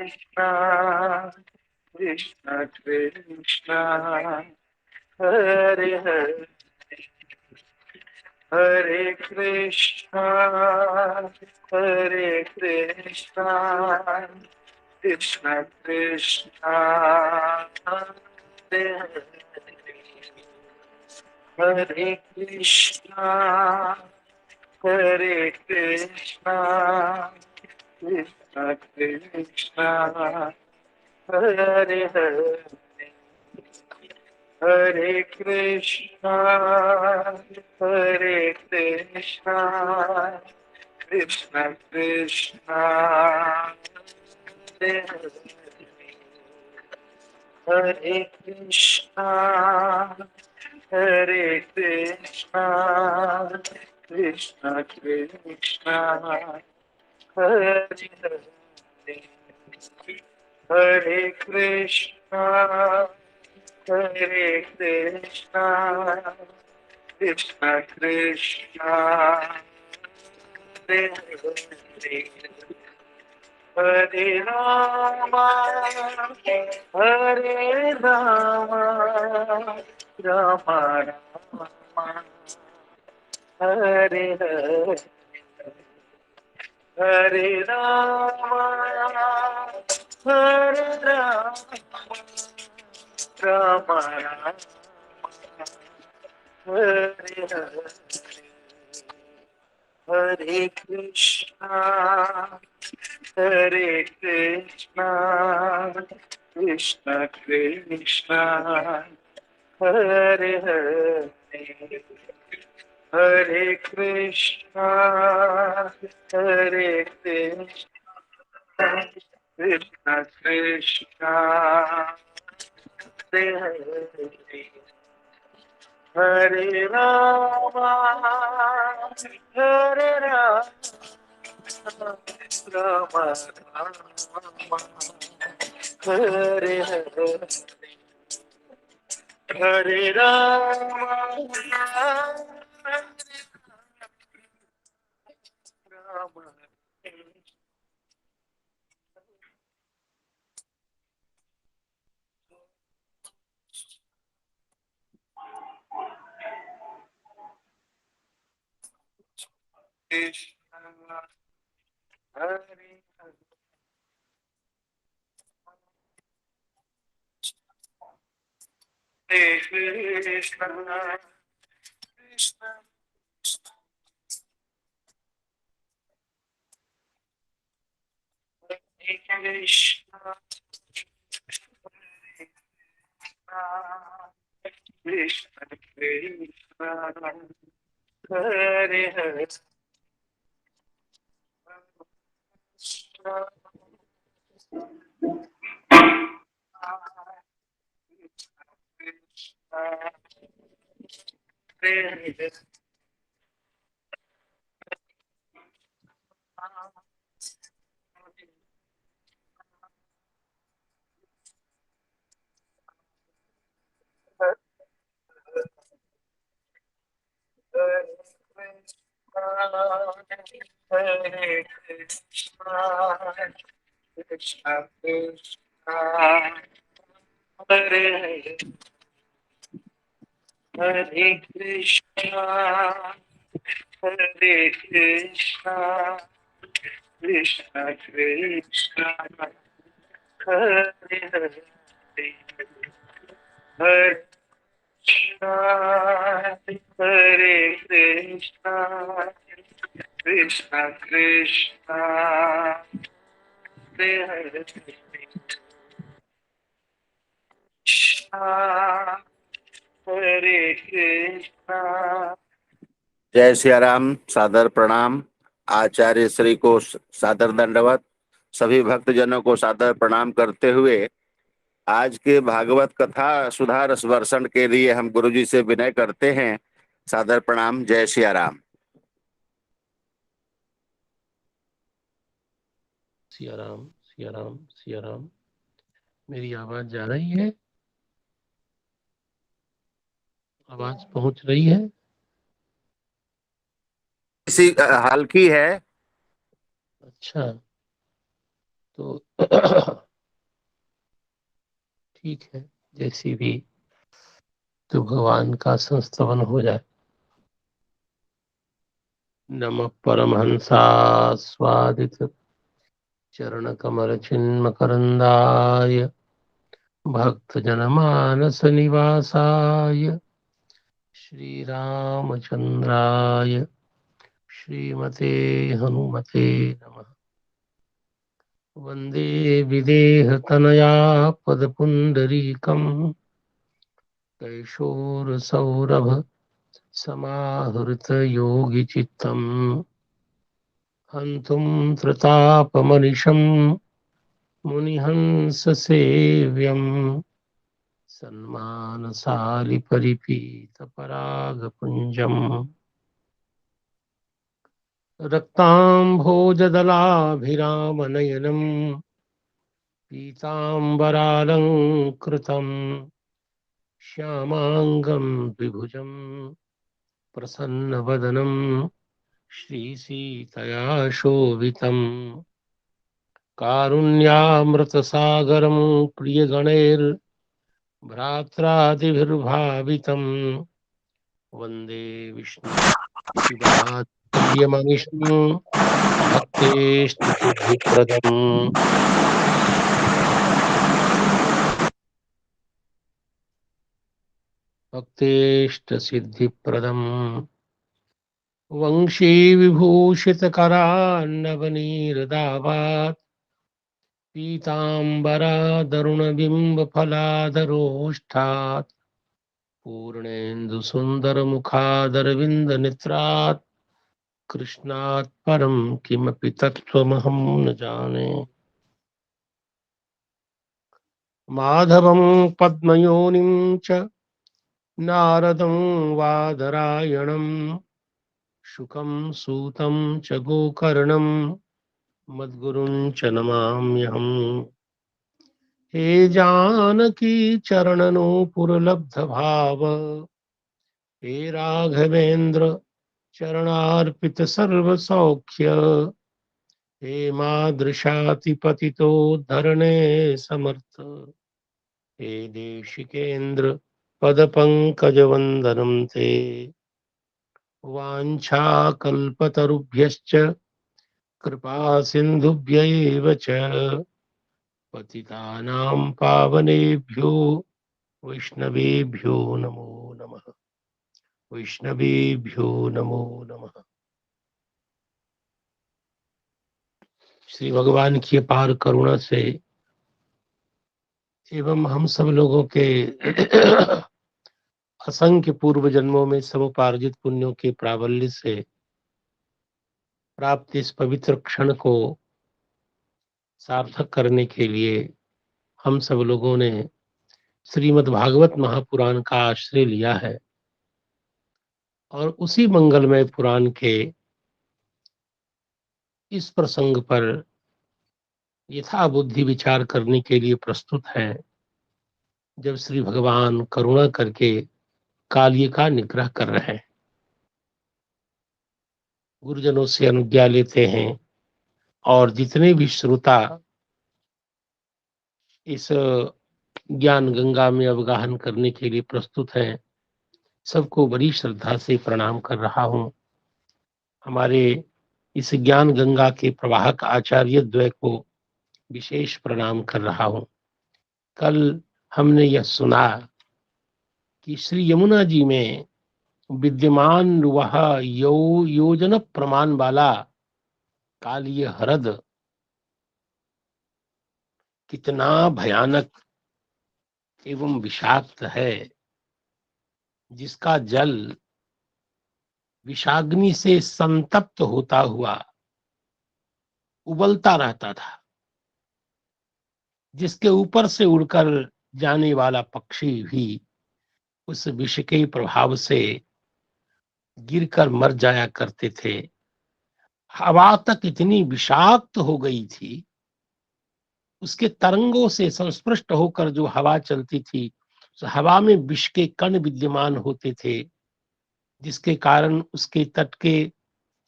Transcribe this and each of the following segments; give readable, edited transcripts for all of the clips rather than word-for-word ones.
Krishna, Krishna Krishna, Hare Hare, Hare Krishna, Hare Krishna, Krishna Krishna, Hare Hare, Hare Krishna, Hare Krishna, Krishna Krishna, Hare Hare, Hare Krishna, Hare Krishna, Krishna Krishna, Hare Hare, Hare Krishna, Hare Krishna, Krishna Krishna, Hare Hare, Hare Krishna, Hare Krishna, Krishna Krishna, Hare Hare, Hare Rama, Hare Rama, Rama Rama, Hare Hare, Hare Rama, Hare Rama, Rama Rama, Hare Hare, Hare Krishna, Hare Krishna, Krishna Krishna, Hare Hare, Hare Krishna, Hare Krishna, Krishna Krishna, Hare Hare, Hare Rama, Hare Rama, Rama Rama, Hare Hare, Hare Rama, Rama. Krishna, Hare Hare, Krishna, Krishna, Hare Krishna, Krishna, Krishna, Hare Hare, Krishna, Krishna, Hare Hare, Hare Krishna, Krishna Krishna, Hare Hare, Hare Krishna, Hare Krishna, Krishna Krishna, Hare Hare, Hare Krishna, Hare Krishna, Krishna Krishna, Hare Hare, Krishna, Hare Krishna। जय सिया राम, सादर प्रणाम। आचार्य श्री को सादर दंडवत, सभी भक्तजनों को सादर प्रणाम करते हुए आज के भागवत कथा सुधा रस वर्षण के लिए हम गुरु जी से विनय करते हैं। सादर प्रणाम। जय सिया राम। सिया राम, सिया राम, सिया राम। मेरी आवाज जा रही है? आवाज पहुंच रही है? इसी हल्की है। अच्छा, तो ठीक है, जैसी भी तो भगवान का संस्तवन हो जाए। नमः परमहंसास्वादित चरण कमल चिन्मकरंदाय भक्त जनमानस निवासाय श्रीरामचंद्राय श्रीमते हनुमते नमः। वंदे विदेहतनया पदपुंडरीकम् कैशोरसौरभ समाहृतयोगिचित्तम् हन्तुं प्रतापमनिशं मुनिहंससेव्यम् सन्मानसालिपरिपीतपरागपुञ्जम् रक्ताम्भोजदलाभिरामनयनं पीताम्बरालङ्कृतम् श्यामाङ्गं द्विभुजं प्रसन्नवदनं श्रीसीतया शोभितम् कारुण्यामृतसागरं प्रियगणैर्भ्रात्रादिभिर्भावितं वन्दे विष्णुचिदात्ल्यमनिशं भक्तेष्टसिद्धिप्रदम् वंशी विभूषितकरान्नवनीरदावात् पीताम्बरादरुणबिम्बफलाधरोष्ठात् पूर्णेन्दुसुन्दरमुखादरविन्दनेत्रात् कृष्णात् परं किमपि तत्त्वमहं न जाने। माधवं पद्मयोनिं च नारदं वादरायणं शुकं सूतं च गोकर्णं मद्गुरुं च नमाम्यहम्। हे जानकी चरणनूपुरलब्धभाव हे राघवेन्द्र चरणार्पित सर्वसौख्य हे मादृशातिपतितो धरणे समर्थ हे देशिकेन्द्र पदपङ्कजवन्दनं ते वाञ्छाकल्पतरुभ्यश्च कृपा सिन्धुभ्य एव च पतितानां पावनेभ्यो वैष्णवेभ्यो नमो नमः। वैष्णवेभ्यो नमो नमः। श्री भगवान की अपार करुणा से एवं हम सब लोगों के असंख्य पूर्व जन्मों में समुपार्जित पुण्यों के प्राबल्य से प्राप्त इस पवित्र क्षण को सार्थक करने के लिए हम सब लोगों ने श्रीमद् भागवत महापुराण का आश्रय लिया है और उसी मंगलमय पुराण के इस प्रसंग पर यथा बुद्धि विचार करने के लिए प्रस्तुत हैं, जब श्री भगवान करुणा करके कालिय का निग्रह कर रहे हैं। गुरुजनों से अनुज्ञा लेते हैं और जितने भी श्रोता इस ज्ञान गंगा में अवगाहन करने के लिए प्रस्तुत हैं, सबको बड़ी श्रद्धा से प्रणाम कर रहा हूँ। हमारे इस ज्ञान गंगा के प्रवाहक आचार्य द्वय को विशेष प्रणाम कर रहा हूँ। कल हमने यह सुना कि श्री यमुना जी में विद्यमान वह योजन प्रमाण वाला कालिय हृद कितना भयानक एवं विषाक्त है, जिसका जल विषाग्नि से संतप्त होता हुआ उबलता रहता था, जिसके ऊपर से उड़कर जाने वाला पक्षी भी उस विष के प्रभाव से गिरकर मर जाया करते थे। हवा तक इतनी विषाक्त हो गई थी, उसके तरंगों से संस्पृष्ट होकर जो हवा चलती थी, तो हवा में विष के कण विद्यमान होते थे, जिसके कारण उसके तट के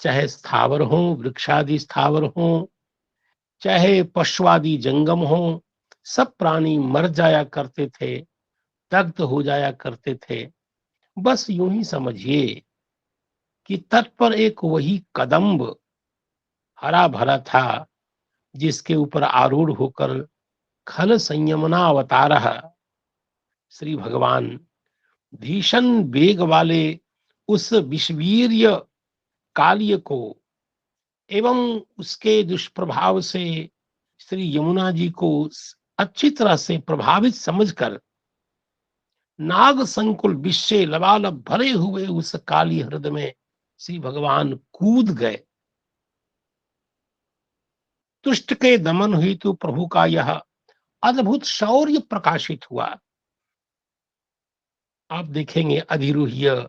चाहे स्थावर हों, वृक्षादि स्थावर हों, चाहे पशुआदि जंगम हो, सब प्राणी मर जाया करते थे, दग्ध हो जाया करते थे। बस यूं ही समझिए कि तट पर एक वही कदम्ब हरा भरा था, जिसके ऊपर आरूढ़ होकर खल संयमना अवतार श्री भगवान भीषण वेग वाले उस विषवीर्य काल्य को एवं उसके दुष्प्रभाव से श्री यमुना जी को अच्छी तरह से प्रभावित समझकर नाग संकुल विष से लबालब भरे हुए उस काली हृदय में श्री भगवान कूद गए। दुष्ट के दमन हेतु प्रभु का यह अद्भुत शौर्य प्रकाशित हुआ। आप देखेंगे अधिरूह्य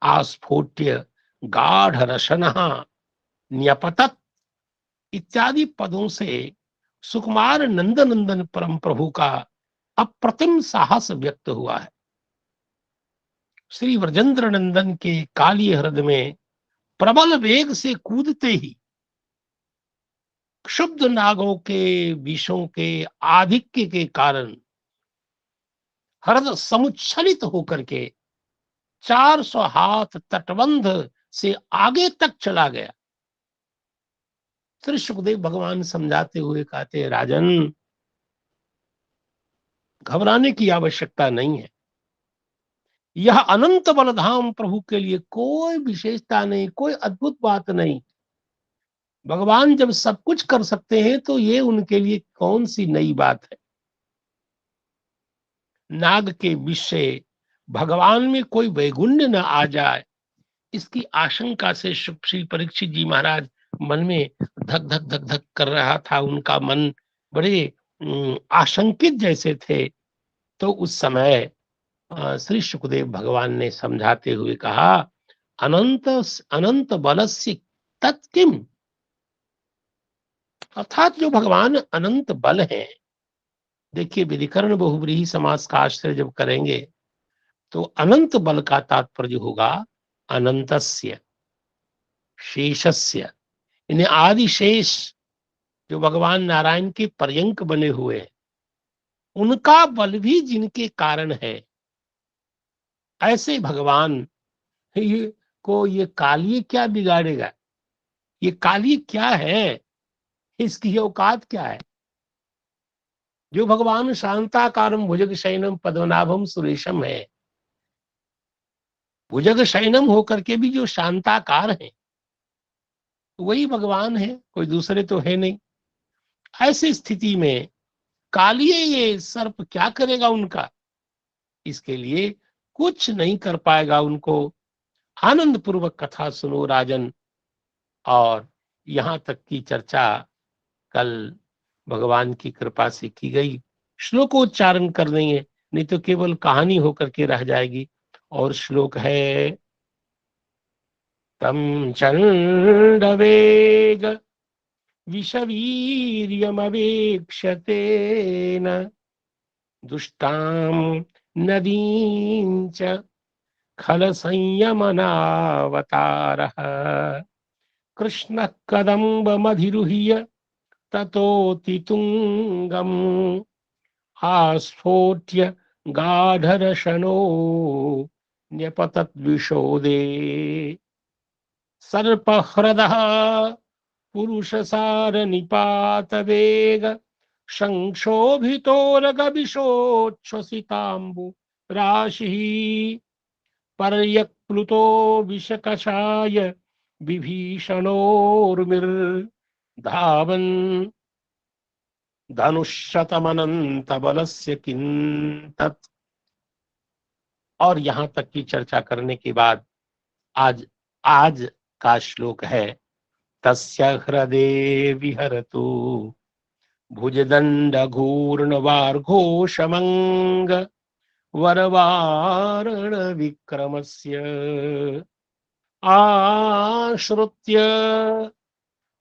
आस्फोट्य गाढ़ रशन न्यपतत इत्यादि पदों से सुकुमार नंदन परम प्रभु का अप्रतिम साहस व्यक्त हुआ है। श्री व्रजेंद्र नंदन के काली हृदय में प्रबल वेग से कूदते ही क्षुब्ध नागों के विषों के आधिक्य के कारण हृदय समुच्छलित होकर के 400 हाथ तटबंध से आगे तक चला गया। श्री सुखदेव भगवान समझाते हुए कहते हैं, राजन घबराने की आवश्यकता नहीं है। यह अनंत बलधाम प्रभु के लिए कोई विशेषता नहीं, कोई अद्भुत बात नहीं। भगवान जब सब कुछ कर सकते हैं तो ये उनके लिए कौन सी नई बात है। नाग के विष से भगवान में कोई वैगुण्य न आ जाए, इसकी आशंका से श्री परीक्षित जी महाराज मन में धक धक धक धक कर रहा था। उनका मन बड़े आशंकित जैसे थे। तो उस समय श्री सुखदेव भगवान ने समझाते हुए कहा, अनंत अनंत बलस्य तत्किम, अर्थात जो भगवान अनंत बल है। देखिए विधिकरण बहुब्रीहि समास का आश्रय जब करेंगे तो अनंत बल का तात्पर्य होगा अनंतस्य शेषस्य, इन्हें आदि शेष जो भगवान नारायण के पर्यंक बने हुए हैं, उनका बल भी जिनके कारण है, ऐसे भगवान ये काली क्या बिगाड़ेगा। ये काली क्या है, इसकी औकात क्या है। जो भगवान शांताकारम भुजग शयनम पद्मनाभम सुरेशम है, भुजग शयनम होकर के भी जो शांताकार है वही भगवान है, कोई दूसरे तो है नहीं। ऐसी स्थिति में कालिए ये सर्प क्या करेगा उनका, इसके लिए कुछ नहीं कर पाएगा। उनको आनंद पूर्वक कथा सुनो राजन। और यहाँ तक की चर्चा कल भगवान की कृपा से की गई। श्लोकोच्चारण कर देंगे, नहीं तो केवल कहानी होकर के रह जाएगी। और श्लोक है, तम चंडवेग विषवीर्यमवेक्षतेन दुष्टां नदीं च खल संयमनावतारः कृष्णः कदम्बमधिरुह्य ततोऽतितुङ्गम् आस्फोट्य गाढरशनो न्यपतद्विषोदे सर्पहृदः पुरुषसारनिपातवेग संक्षोभितोरगविशोच्छ्वसिताम्बु राशिः पर्यक्प्लुतो विषकषाय विभीषणोर्मिर्धावन् धनुष्शतमनंत बलस्य किंतत्। और यहां तक की चर्चा करने के बाद आज आज का श्लोक है, तस्य हृदये विहरतु भुजदंड घूर्ण वार्घोषमंग वरवारण विक्रमस्य आश्रुत्य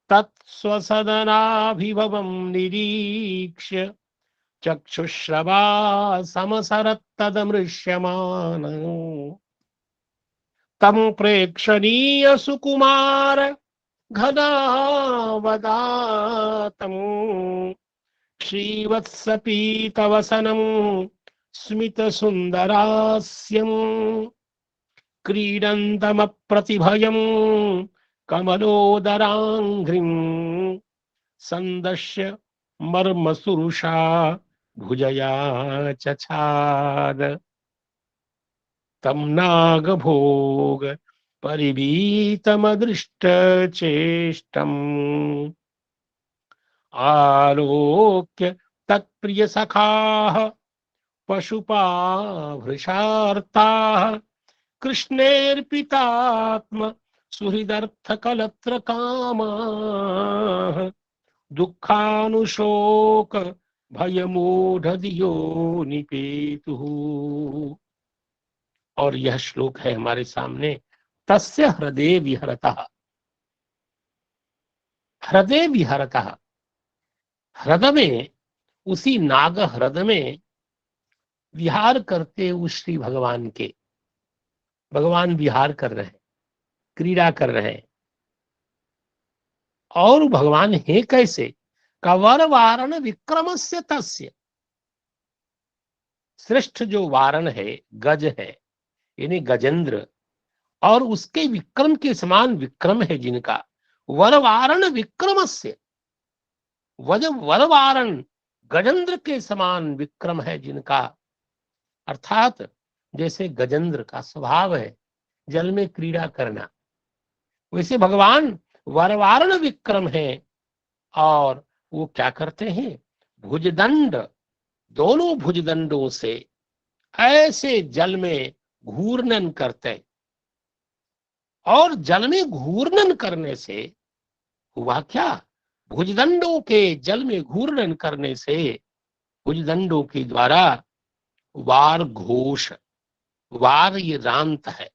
तत्स्वसदनाभिभवं निरीक्ष्य चक्षुश्रवा समसरत्तदमृश्यमान् तं प्रेक्षणीय सुकुमार घनावदातं श्रीवत्सपीतवसनं स्मितसुन्दरास्यं क्रीडन्तमप्रतिभयं कमलोदराङ्घ्रिं सन्दर्श्य मर्मसुरुषा भुजया चछाद तं नागभोग परिवीतमदृष्टचेष्टम् आलोक्य तत्प्रियसखाः पशुपाभृशार्ताः कृष्णेऽर्पितात्म सुहृदर्थकलत्रकामाः दुःखानुशोक भयमूढ़धियो निपेतुः। और यह श्लोक है हमारे सामने। तस्य हृदय विहरतः, हृदय विहरतः, हृदय में, उसी नाग हृदय में विहार करते उस श्री भगवान के, भगवान विहार कर रहे हैं, क्रीड़ा कर रहे हैं। और भगवान है कैसे? कवर वारण विक्रमस्य तस्य, श्रेष्ठ जो वारण है, गज है, यानी गजेंद्र, और उसके विक्रम के समान विक्रम है जिनका। वर वारण विक्रमस्य, वर वारण गजेंद्र के समान विक्रम है जिनका। अर्थात जैसे गजेंद्र का स्वभाव है जल में क्रीड़ा करना, वैसे भगवान वरवारण विक्रम है। और वो क्या करते हैं? भुजदंड, दोनों भुजदंडों से ऐसे जल में घूर्णन करते, और जल में घूर्णन करने से हुआ क्या? भुजदंडों के जल में घूर्णन करने से भुजदंडों के द्वारा वार घोष, वार ये रांत है,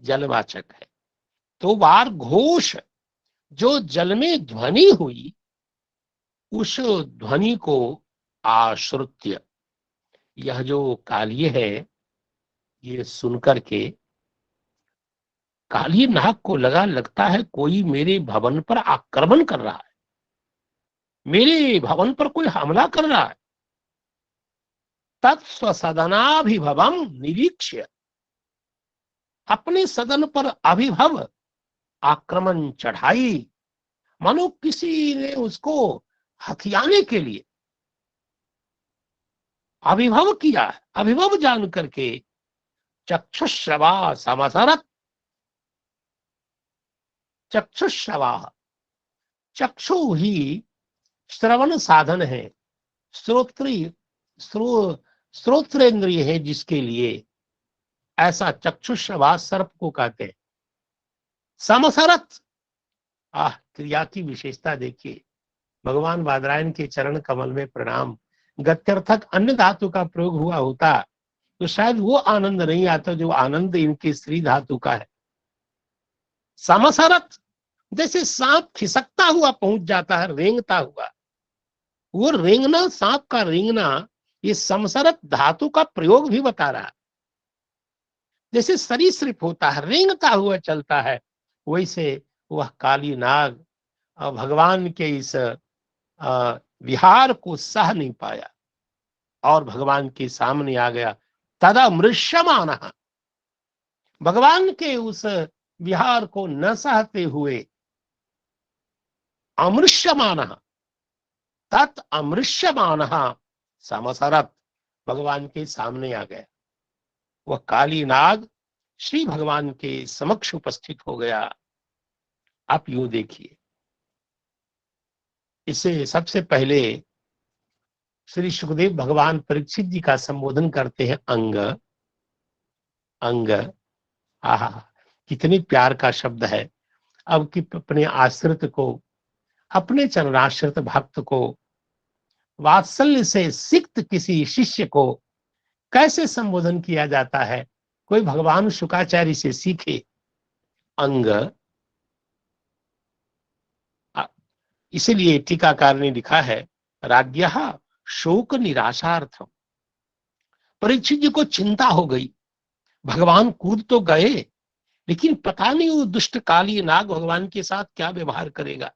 जलवाचक है, तो वार घोष जो जल में ध्वनि हुई, उस ध्वनि को आश्रुत्य, यह जो कालिय है, ये सुनकर के कालिय नाग को लगता है कोई मेरे भवन पर आक्रमण कर रहा है, मेरे भवन पर कोई हमला कर रहा है। तत्स्वसदनाभिभवम निरीक्ष्य, अपने सदन पर अभिभव, आक्रमण चढ़ाई, मानो किसी ने उसको हथियाने के लिए अभिभव किया है। अभिभव जान करके चक्षुश्रवा समसरत, चक्षुश्रवा, चक्षु ही श्रवण साधन है, श्रोत्रेंद्रिय है जिसके लिए, ऐसा चक्षुश्रवा सर्प को कहते हैं। समसरत, क्रिया की विशेषता देखिए। भगवान बादरायण के चरण कमल में प्रणाम, गत्यर्थक अन्य धातु का प्रयोग हुआ होता तो शायद वो आनंद नहीं आता जो आनंद इनके स्त्री धातु का है। समसरत, जैसे सांप खिसकता हुआ पहुंच जाता है, रेंगता हुआ, वो रेंगना, सांप का रेंगना, ये समसरत धातु का प्रयोग भी बता रहा है। जैसे सरीसृप होता है, रेंगता हुआ चलता है, वैसे वह काली नाग भगवान के इस विहार को सह नहीं पाया और भगवान के सामने आ गया। तदा मृष्यमान, भगवान के उस विहार को न सहते हुए अमृष्यमान, तत् अमृष्यमान समसरत, भगवान के सामने आ गया। वह काली नाग श्री भगवान के समक्ष उपस्थित हो गया। आप यूं देखिए, इसे सबसे पहले श्री सुखदेव भगवान परीक्षित जी का संबोधन करते हैं। अंग, अंग, आहा, कितनी प्यार का शब्द है। अब कि अपने आश्रित को, अपने चरणाश्रित भक्त को, वात्सल्य से सिक्त किसी शिष्य को कैसे संबोधन किया जाता है, कोई भगवान शुकाचार्य से सीखे। अंग, इसीलिए टीकाकार ने लिखा है, राज्ञः शोक निराशार्थम। परीक्षित जी को चिंता हो गई, भगवान कूद तो गए, लेकिन पता नहीं वो दुष्ट काली नाग भगवान के साथ क्या व्यवहार करेगा।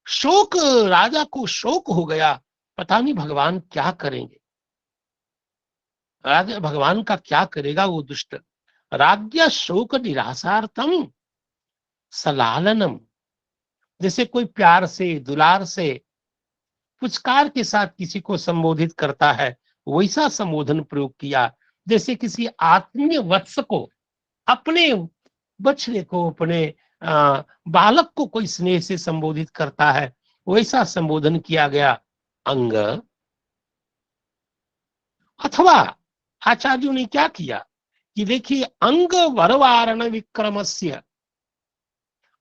शोक, राजा को शोक हो गया, पता नहीं भगवान क्या करेंगे, राजा भगवान का क्या करेगा वो दुष्ट। राज्य शोक निराशार्थम सलालनम, जैसे कोई प्यार से दुलार से पुचकार के साथ किसी को संबोधित करता है, वैसा संबोधन प्रयोग किया। जैसे किसी आत्मीय वत्स को, अपने बछड़े को, अपने बालक को कोई स्नेह से संबोधित करता है, वैसा संबोधन किया गया। अंग, अथवा आचार्यों ने क्या किया कि देखिए, अंग वरवारण विक्रमस्य,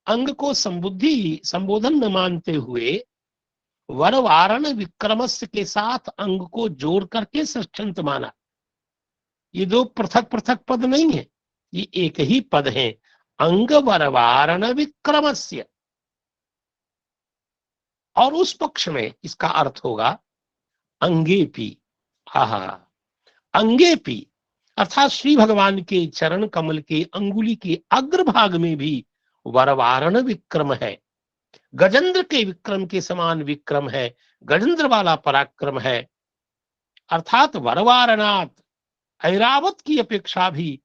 अंग को संबुद्धि संबोधन न मानते हुए वरवारण विक्रमस्य के साथ अंग को जोड़ करके षष्ठ्यंत माना। ये दो पृथक पृथक पद नहीं है, ये एक ही पद है। अंग वरवारण विक्रमस्य, और उस पक्ष में इसका अर्थ होगा अंगेपी, आहा, अंगेपी, अर्थात श्री भगवान के चरण कमल के अंगुली के अग्रभाग में भी वरवारण विक्रम है। गजेंद्र के विक्रम के समान विक्रम है, गजेंद्र वाला पराक्रम है। अर्थात वरवारणात, ऐरावत की अपेक्षा भी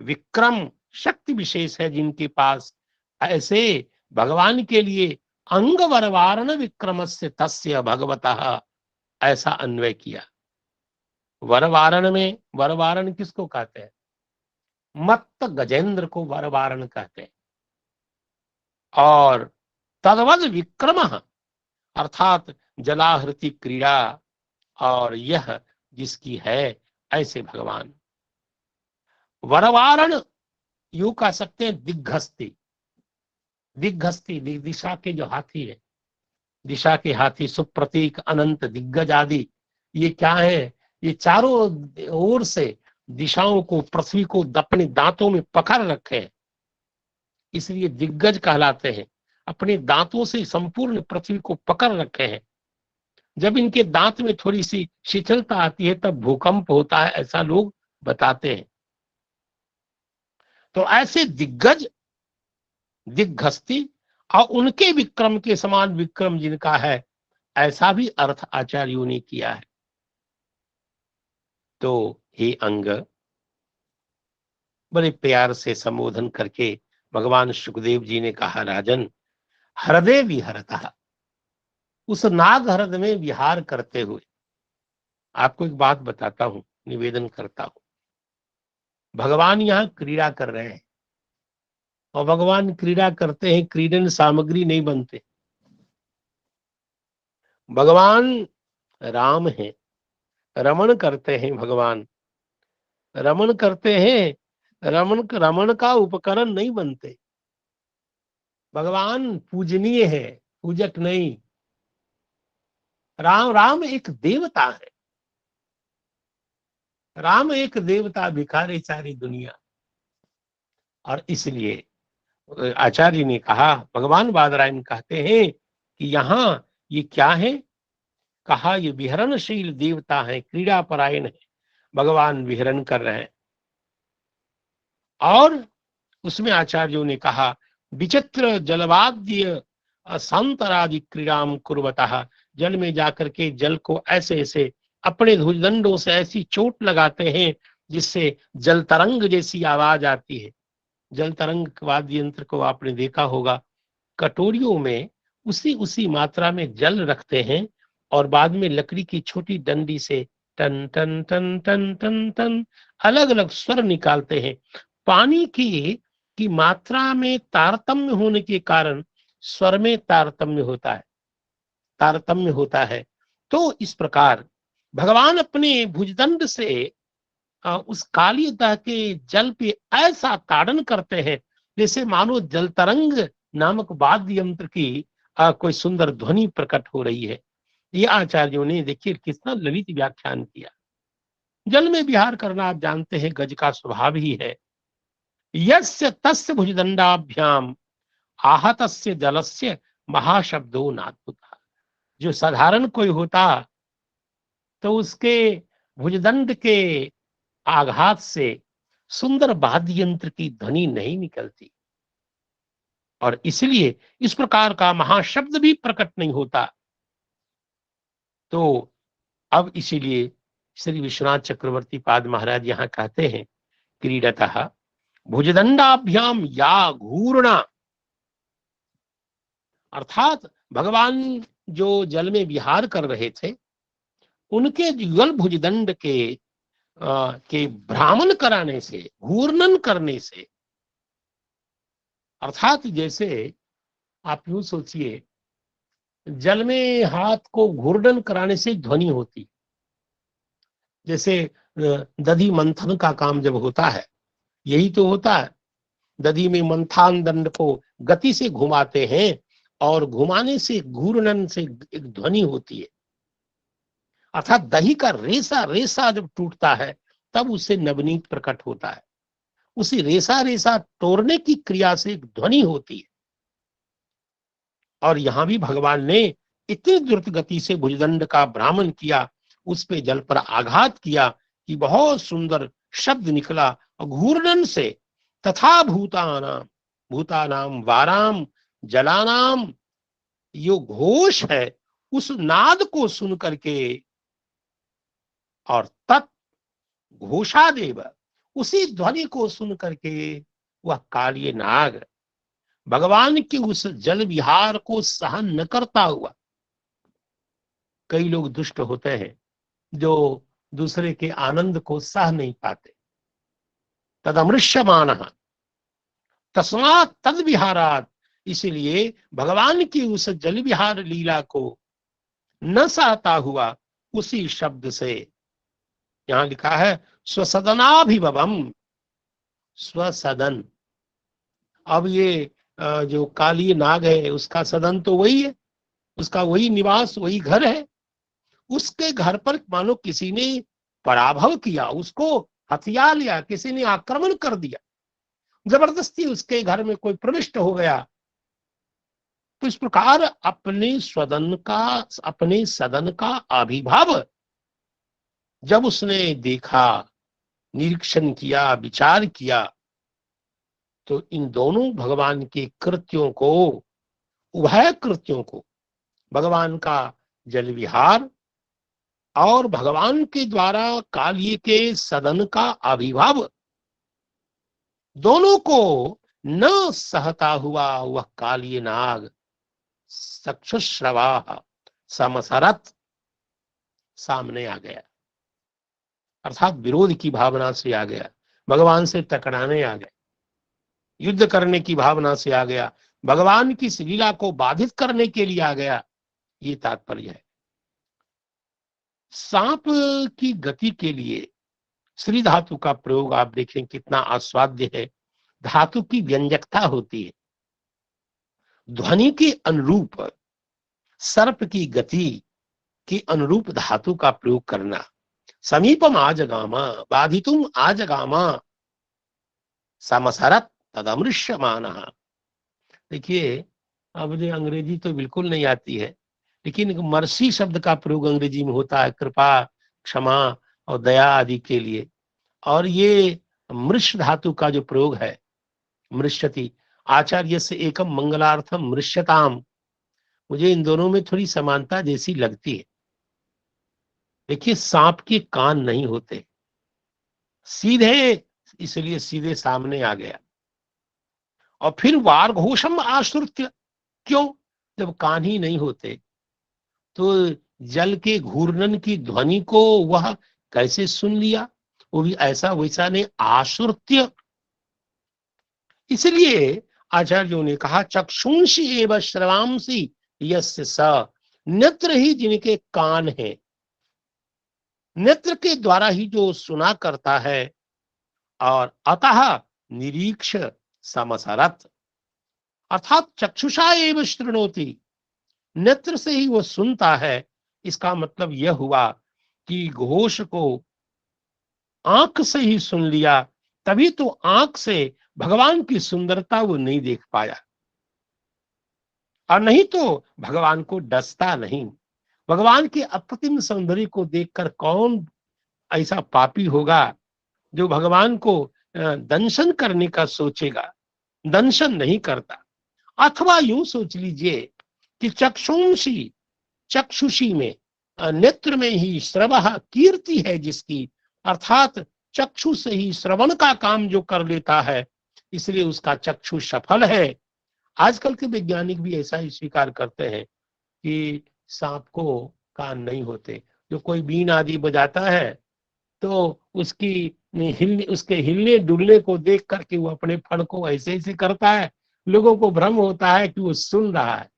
विक्रम शक्ति विशेष है जिनके पास, ऐसे भगवान के लिए अंग वरवारण विक्रमस्य तस्य भगवतः, ऐसा अन्वय किया। वरवारण में, वरवारण किसको कहते हैं? मत्त गजेंद्र को वरवारण कहते हैं। और तद्वद विक्रम, अर्थात जलाहृति क्रीड़ा, और यह जिसकी है ऐसे भगवान। वरवारण यूं कह सकते हैं दिग्घस्ती, दिग्घस्ती दिशा के जो हाथी है, दिशा के हाथी, सुप्रतीक, अनंत, दिग्गज आदि, ये क्या है? ये चारों ओर से दिशाओं को, पृथ्वी को अपने दांतों में पकड़ रखे हैं, इसलिए दिग्गज कहलाते हैं। अपने दांतों से संपूर्ण पृथ्वी को पकड़ रखे हैं। जब इनके दांत में थोड़ी सी शिथिलता आती है तब भूकंप होता है, ऐसा लोग बताते हैं। तो ऐसे दिग्गज, दिग्घस्ती, और उनके विक्रम के समान विक्रम जिनका है, ऐसा भी अर्थ आचार्यों ने किया है। तो हे अंग, बड़े प्यार से संबोधन करके भगवान सुखदेव जी ने कहा, राजन, हृदय विहरता, उस नाग हृदय में विहार करते हुए। आपको एक बात बताता हूं, निवेदन करता हूं। भगवान यहाँ क्रीड़ा कर रहे हैं, और भगवान क्रीड़ा करते हैं, क्रीडन सामग्री नहीं बनते। भगवान राम है, रमण करते हैं भगवान, रमण करते हैं, रमण रमण का उपकरण नहीं बनते। भगवान पूजनीय है, पूजक नहीं। राम, राम एक देवता है, राम एक देवता, भिखारी सारी दुनिया। और इसलिए आचार्य ने कहा, भगवान बादरायण कहते हैं कि यहाँ ये क्या है? कहा ये विहरणशील देवता है, क्रीड़ा परायण है, भगवान विहरण कर रहे हैं। और उसमें आचार्यों ने कहा, विचित्र जलवाद्य सांतरादि क्रीड़ाम कुर्वतः, जल में जाकर के जल को ऐसे ऐसे अपने भुजदंडों से ऐसी चोट लगाते हैं जिससे जल तरंग जैसी आवाज आती है। जल तरंग वाद्य यंत्र को आपने देखा होगा, कटोरियों में उसी उसी मात्रा में जल रखते हैं, और बाद में लकड़ी की छोटी डंडी से टन टन टन टन टन टन अलग अलग स्वर निकालते हैं। पानी की मात्रा में तारतम्य होने के कारण स्वर में तारतम्य होता है, तारतम्य होता है। तो इस प्रकार भगवान अपने भुजदंड से उस काली दह के जल पे ऐसा ताड़न करते हैं जैसे मानो जल तरंग नामक वाद्य यंत्र की कोई सुंदर ध्वनि प्रकट हो रही है। ये आचार्यों ने देखिए कितना ललित व्याख्यान किया। जल में विहार करना आप जानते हैं गज का स्वभाव ही है। यस्य तस्य भुजदंडाभ्याम आहतस्य जलस्य महाशब्दो नाद्भुतः, जो साधारण कोई होता तो उसके भुजदंड के आघात से सुंदर वाद्य यंत्र की ध्वनि नहीं निकलती। और इसलिए इस प्रकार का महाशब्द भी प्रकट नहीं होता। तो अब इसीलिए श्री विश्वनाथ चक्रवर्ती पाद महाराज यहाँ कहते हैं, क्रीडतः भुजदंडाभ्याम या घूर्णा, अर्थात भगवान जो जल में विहार कर रहे थे, उनके युगल भुजदंड के भ्रामन कराने से, घूर्णन करने से, अर्थात जैसे आप यूं सोचिए, जल में हाथ को घूर्णन कराने से ध्वनि होती, जैसे दधि मंथन का काम जब होता है, यही तो होता है। दधि में मंथान दंड को गति से घुमाते हैं और घुमाने से, घूर्णन से एक ध्वनि होती है। अर्थात दही का रेसा रेसा जब टूटता है तब उससे नवनीत प्रकट होता है। उसी रेसा रेसा तोड़ने की क्रिया से एक ध्वनि होती है। और यहां भी भगवान ने इतनी द्रुत गति से भुजदंड का भ्रामन किया, उस पे जल पर आघात किया कि बहुत सुंदर शब्द निकला। और घूर्णन से तथा भूतानाम, भूतानाम वाराम जलानाम, यो घोष है, उस नाद को सुन करके, और तत् घोषादेव, उसी ध्वनि को सुन करके वह कालिय नाग भगवान के उस जल विहार को सहन न करता हुआ, कई लोग दुष्ट होते हैं जो दूसरे के आनंद को सह नहीं पाते, तदमृष्यमान तस्मात् तद विहारात, इसलिए भगवान की उस जल विहार लीला को न सहता हुआ उसी शब्द से, यहां लिखा है स्वसदनाभिभवम, स्वसदन। अब ये जो काली नाग है उसका सदन तो वही है, उसका वही निवास, वही घर है। उसके घर पर मानो किसी ने पराभव किया, उसको हथिया लिया, किसी ने आक्रमण कर दिया, जबरदस्ती उसके घर में कोई प्रविष्ट हो गया। तो इस प्रकार अपने सदन का आविर्भाव जब उसने देखा, निरीक्षण किया, विचार किया, तो इन दोनों भगवान के कृत्यों को, उभय कृत्यों को, भगवान का जल विहार और भगवान के द्वारा काली के सदन का आविर्भाव, दोनों को न सहता हुआ वह काली नाग चक्षुश्रवा समसरत सामने आ गया, अर्थात विरोध की भावना से आ गया, भगवान से टकराने आ गया, युद्ध करने की भावना से आ गया, भगवान की इस लीला को बाधित करने के लिए आ गया। ये तात्पर्य है। सांप की गति के लिए श्री धातु का प्रयोग आप देखें कितना आस्वाद्य है। धातु की व्यंजकता होती है, ध्वनि के अनुरूप, सर्प की गति के अनुरूप धातु का प्रयोग करना। समीपम आजगामा, बाधितुम आजगामा, समसरत तदमृष्यमान। देखिए, अब मुझे अंग्रेजी तो बिल्कुल नहीं आती है, लेकिन मर्सी शब्द का प्रयोग अंग्रेजी में होता है, कृपा, क्षमा और दया आदि के लिए। और ये मृष धातु का जो प्रयोग है, मृष्यति, आचार्य से एकम मंगलार्थम मृष्यताम, मुझे इन दोनों में थोड़ी समानता जैसी लगती है। देखिए, सांप के कान नहीं होते सीधे, इसलिए सीधे सामने आ गया। और फिर वार घोषम आश्रुत्य, क्यों? जब कान ही नहीं होते तो जल के घूर्णन की ध्वनि को वह कैसे सुन लिया? वो भी ऐसा वैसा नहीं, आश्रुत्य। इसलिए आचार्यों ने कहा चक्षुंषि एवं श्रवांसी यस्य स, नेत्र ही जिनके कान है, नेत्र के द्वारा ही जो सुना करता है, और अतः निरीक्ष समसरत, अर्थात चक्षुषा एवं शृणोति, नेत्र से ही वो सुनता है। इसका मतलब यह हुआ कि घोष को आंख से ही सुन लिया, तभी तो आंख से भगवान की सुंदरता वो नहीं देख पाया, और नहीं तो भगवान को डसता नहीं। भगवान के अप्रतिम सौंदर्य को देखकर कौन ऐसा पापी होगा जो भगवान को दंशन करने का सोचेगा? दंशन नहीं करता। अथवा यूं सोच लीजिए कि चक्षुषी में, नेत्र में ही श्रवः कीर्ति है जिसकी, अर्थात चक्षु से ही श्रवण का काम जो कर लेता है, इसलिए उसका चक्षु सफल है। आजकल के वैज्ञानिक भी ऐसा ही स्वीकार करते हैं कि सांप को कान नहीं होते। जो कोई बीन आदि बजाता है तो उसके हिलने डुलने को देख करके वो अपने फण को ऐसे ऐसे करता है, लोगों को भ्रम होता है कि वो सुन रहा है,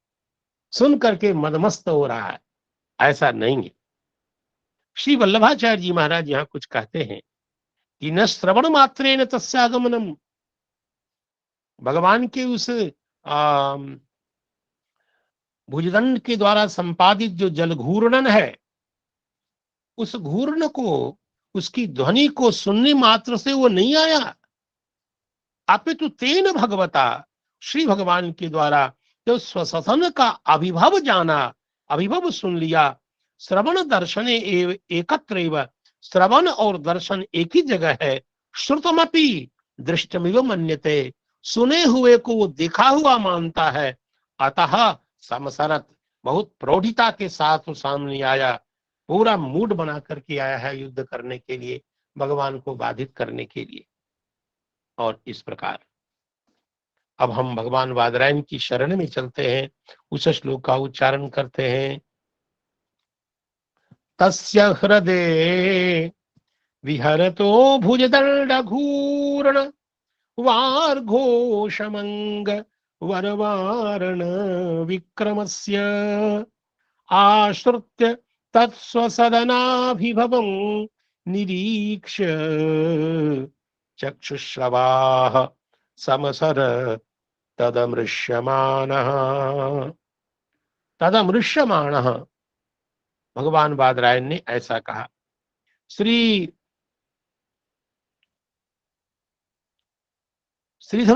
सुन करके मदमस्त हो रहा है। ऐसा नहीं है। श्री वल्लभाचार्य जी महाराज यहाँ कुछ कहते हैं कि न श्रवण मात्रेण तस्यागमनम, भगवान के उस भुजदंड के द्वारा संपादित जो जल घूर्णन है, उस घूर्ण को, उसकी ध्वनि को सुनने मात्र से वो नहीं आया, अपितु तेन भगवता, श्री भगवान के द्वारा जो स्वसथन का अभिभव जाना, अभिभव सुन लिया। श्रवण दर्शने एव एकत्रैव, श्रवण और दर्शन एक ही जगह है। श्रुतमपि दृष्टमिव मन्यते, सुने हुए को वो देखा हुआ मानता है। अतः समसरत, बहुत प्रौढ़िता के साथ वो सामने आया, पूरा मूड बना करके आया है युद्ध करने के लिए, भगवान को बाधित करने के लिए। और इस प्रकार अब हम भगवान वादरायण की शरण में चलते हैं, उस श्लोक का उच्चारण करते हैं। तस्य हृदय विहरतो भुजदंड घूर्ण वार्घोषमंग वरवारण विक्रमस्य, आश्रित्य तत्स्वसदनाभिभवं निरीक्ष्य चक्षुश्रवाः समसर तदमृश्यमानः। तदमृश्यमानः, भगवान बादरायण ने ऐसा कहा। श्रीधर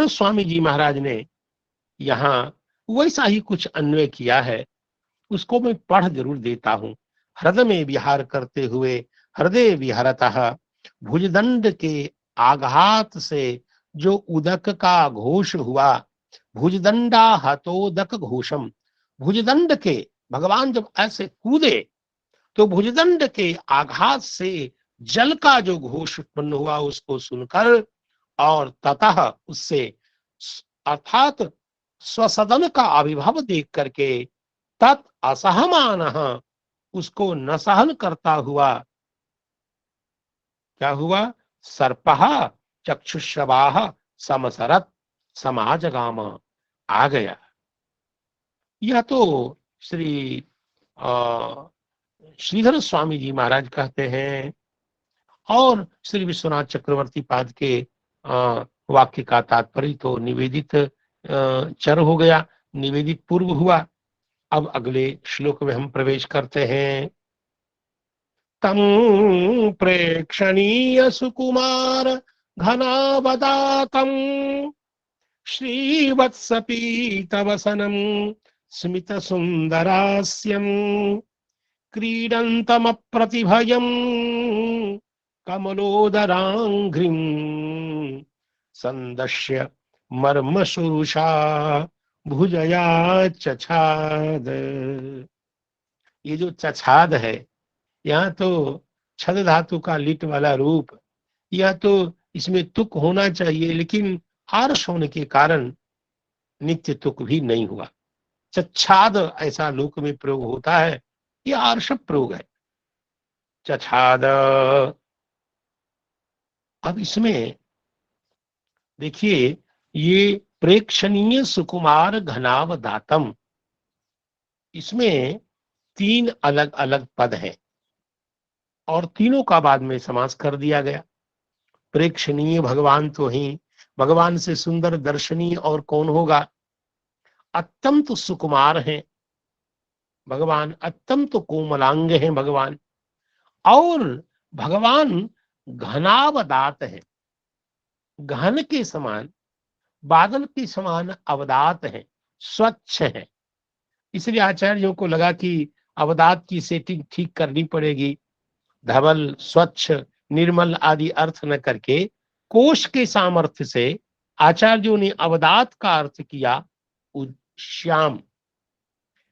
स्वामी जी महाराज ने यहाँ वैसा ही कुछ अन्वय किया है, उसको मैं पढ़ जरूर देता हूं। हृदय में विहार करते हुए, हृदय विहरतः, भुजदंड के आघात से जो उदक का घोष हुआ, भुजदंडा हतोदक घोषम, भुजदंड के, भगवान जब ऐसे कूदे तो भुजदंड के आघात से जल का जो घोष उत्पन्न हुआ उसको सुनकर, और ततः उससे, अर्थात स्वसदन का आविर्भाव देख करके, तत् असहमान, उसको न सहन करता हुआ, क्या हुआ, सर्पः चक्षुश्रवाः समसरत, समाजगाम, आ गया। यह तो श्रीधर स्वामी जी महाराज कहते हैं, और श्री विश्वनाथ चक्रवर्ती पाद के वाक्य का तात्पर्य तो निवेदित चर हो गया, निवेदित पूर्व हुआ। अब अगले श्लोक में हम प्रवेश करते हैं। तम प्रेक्षणीय सुकुमार घनावदातम श्रीवत्सपीतवसनम स्मित सुंदरास्यम क्रीडन्तमप्रतिभयं कमलोदरांघ्रिं संदश्य मर्मशुरुषा भुजया चछाद। ये जो चछाद है, यहाँ तो छद धातु का लिट वाला रूप, यह तो इसमें तुक होना चाहिए, लेकिन आर्ष होने के कारण नित्य तुक भी नहीं हुआ। चच्छाद ऐसा लोक में प्रयोग होता है, यह आर्ष प्रयोग है, चछाद। अब इसमें देखिए, ये प्रेक्षणीय सुकुमार घनावदातम, इसमें तीन अलग अलग पद हैं और तीनों का बाद में समास कर दिया गया। प्रेक्षणीय भगवान तो ही, भगवान से सुंदर दर्शनीय और कौन होगा। अत्यंत सुकुमार हैं भगवान, अत्यंत कोमलांग हैं भगवान, और भगवान घनावदात है, घन के समान, बादल के समान अवदात है, स्वच्छ है। इसलिए आचार्यों को लगा कि अवदात की सेटिंग ठीक करनी पड़ेगी, धवल, स्वच्छ, निर्मल आदि अर्थ न करके कोश के सामर्थ्य से आचार्यों ने अवदात का अर्थ किया श्याम।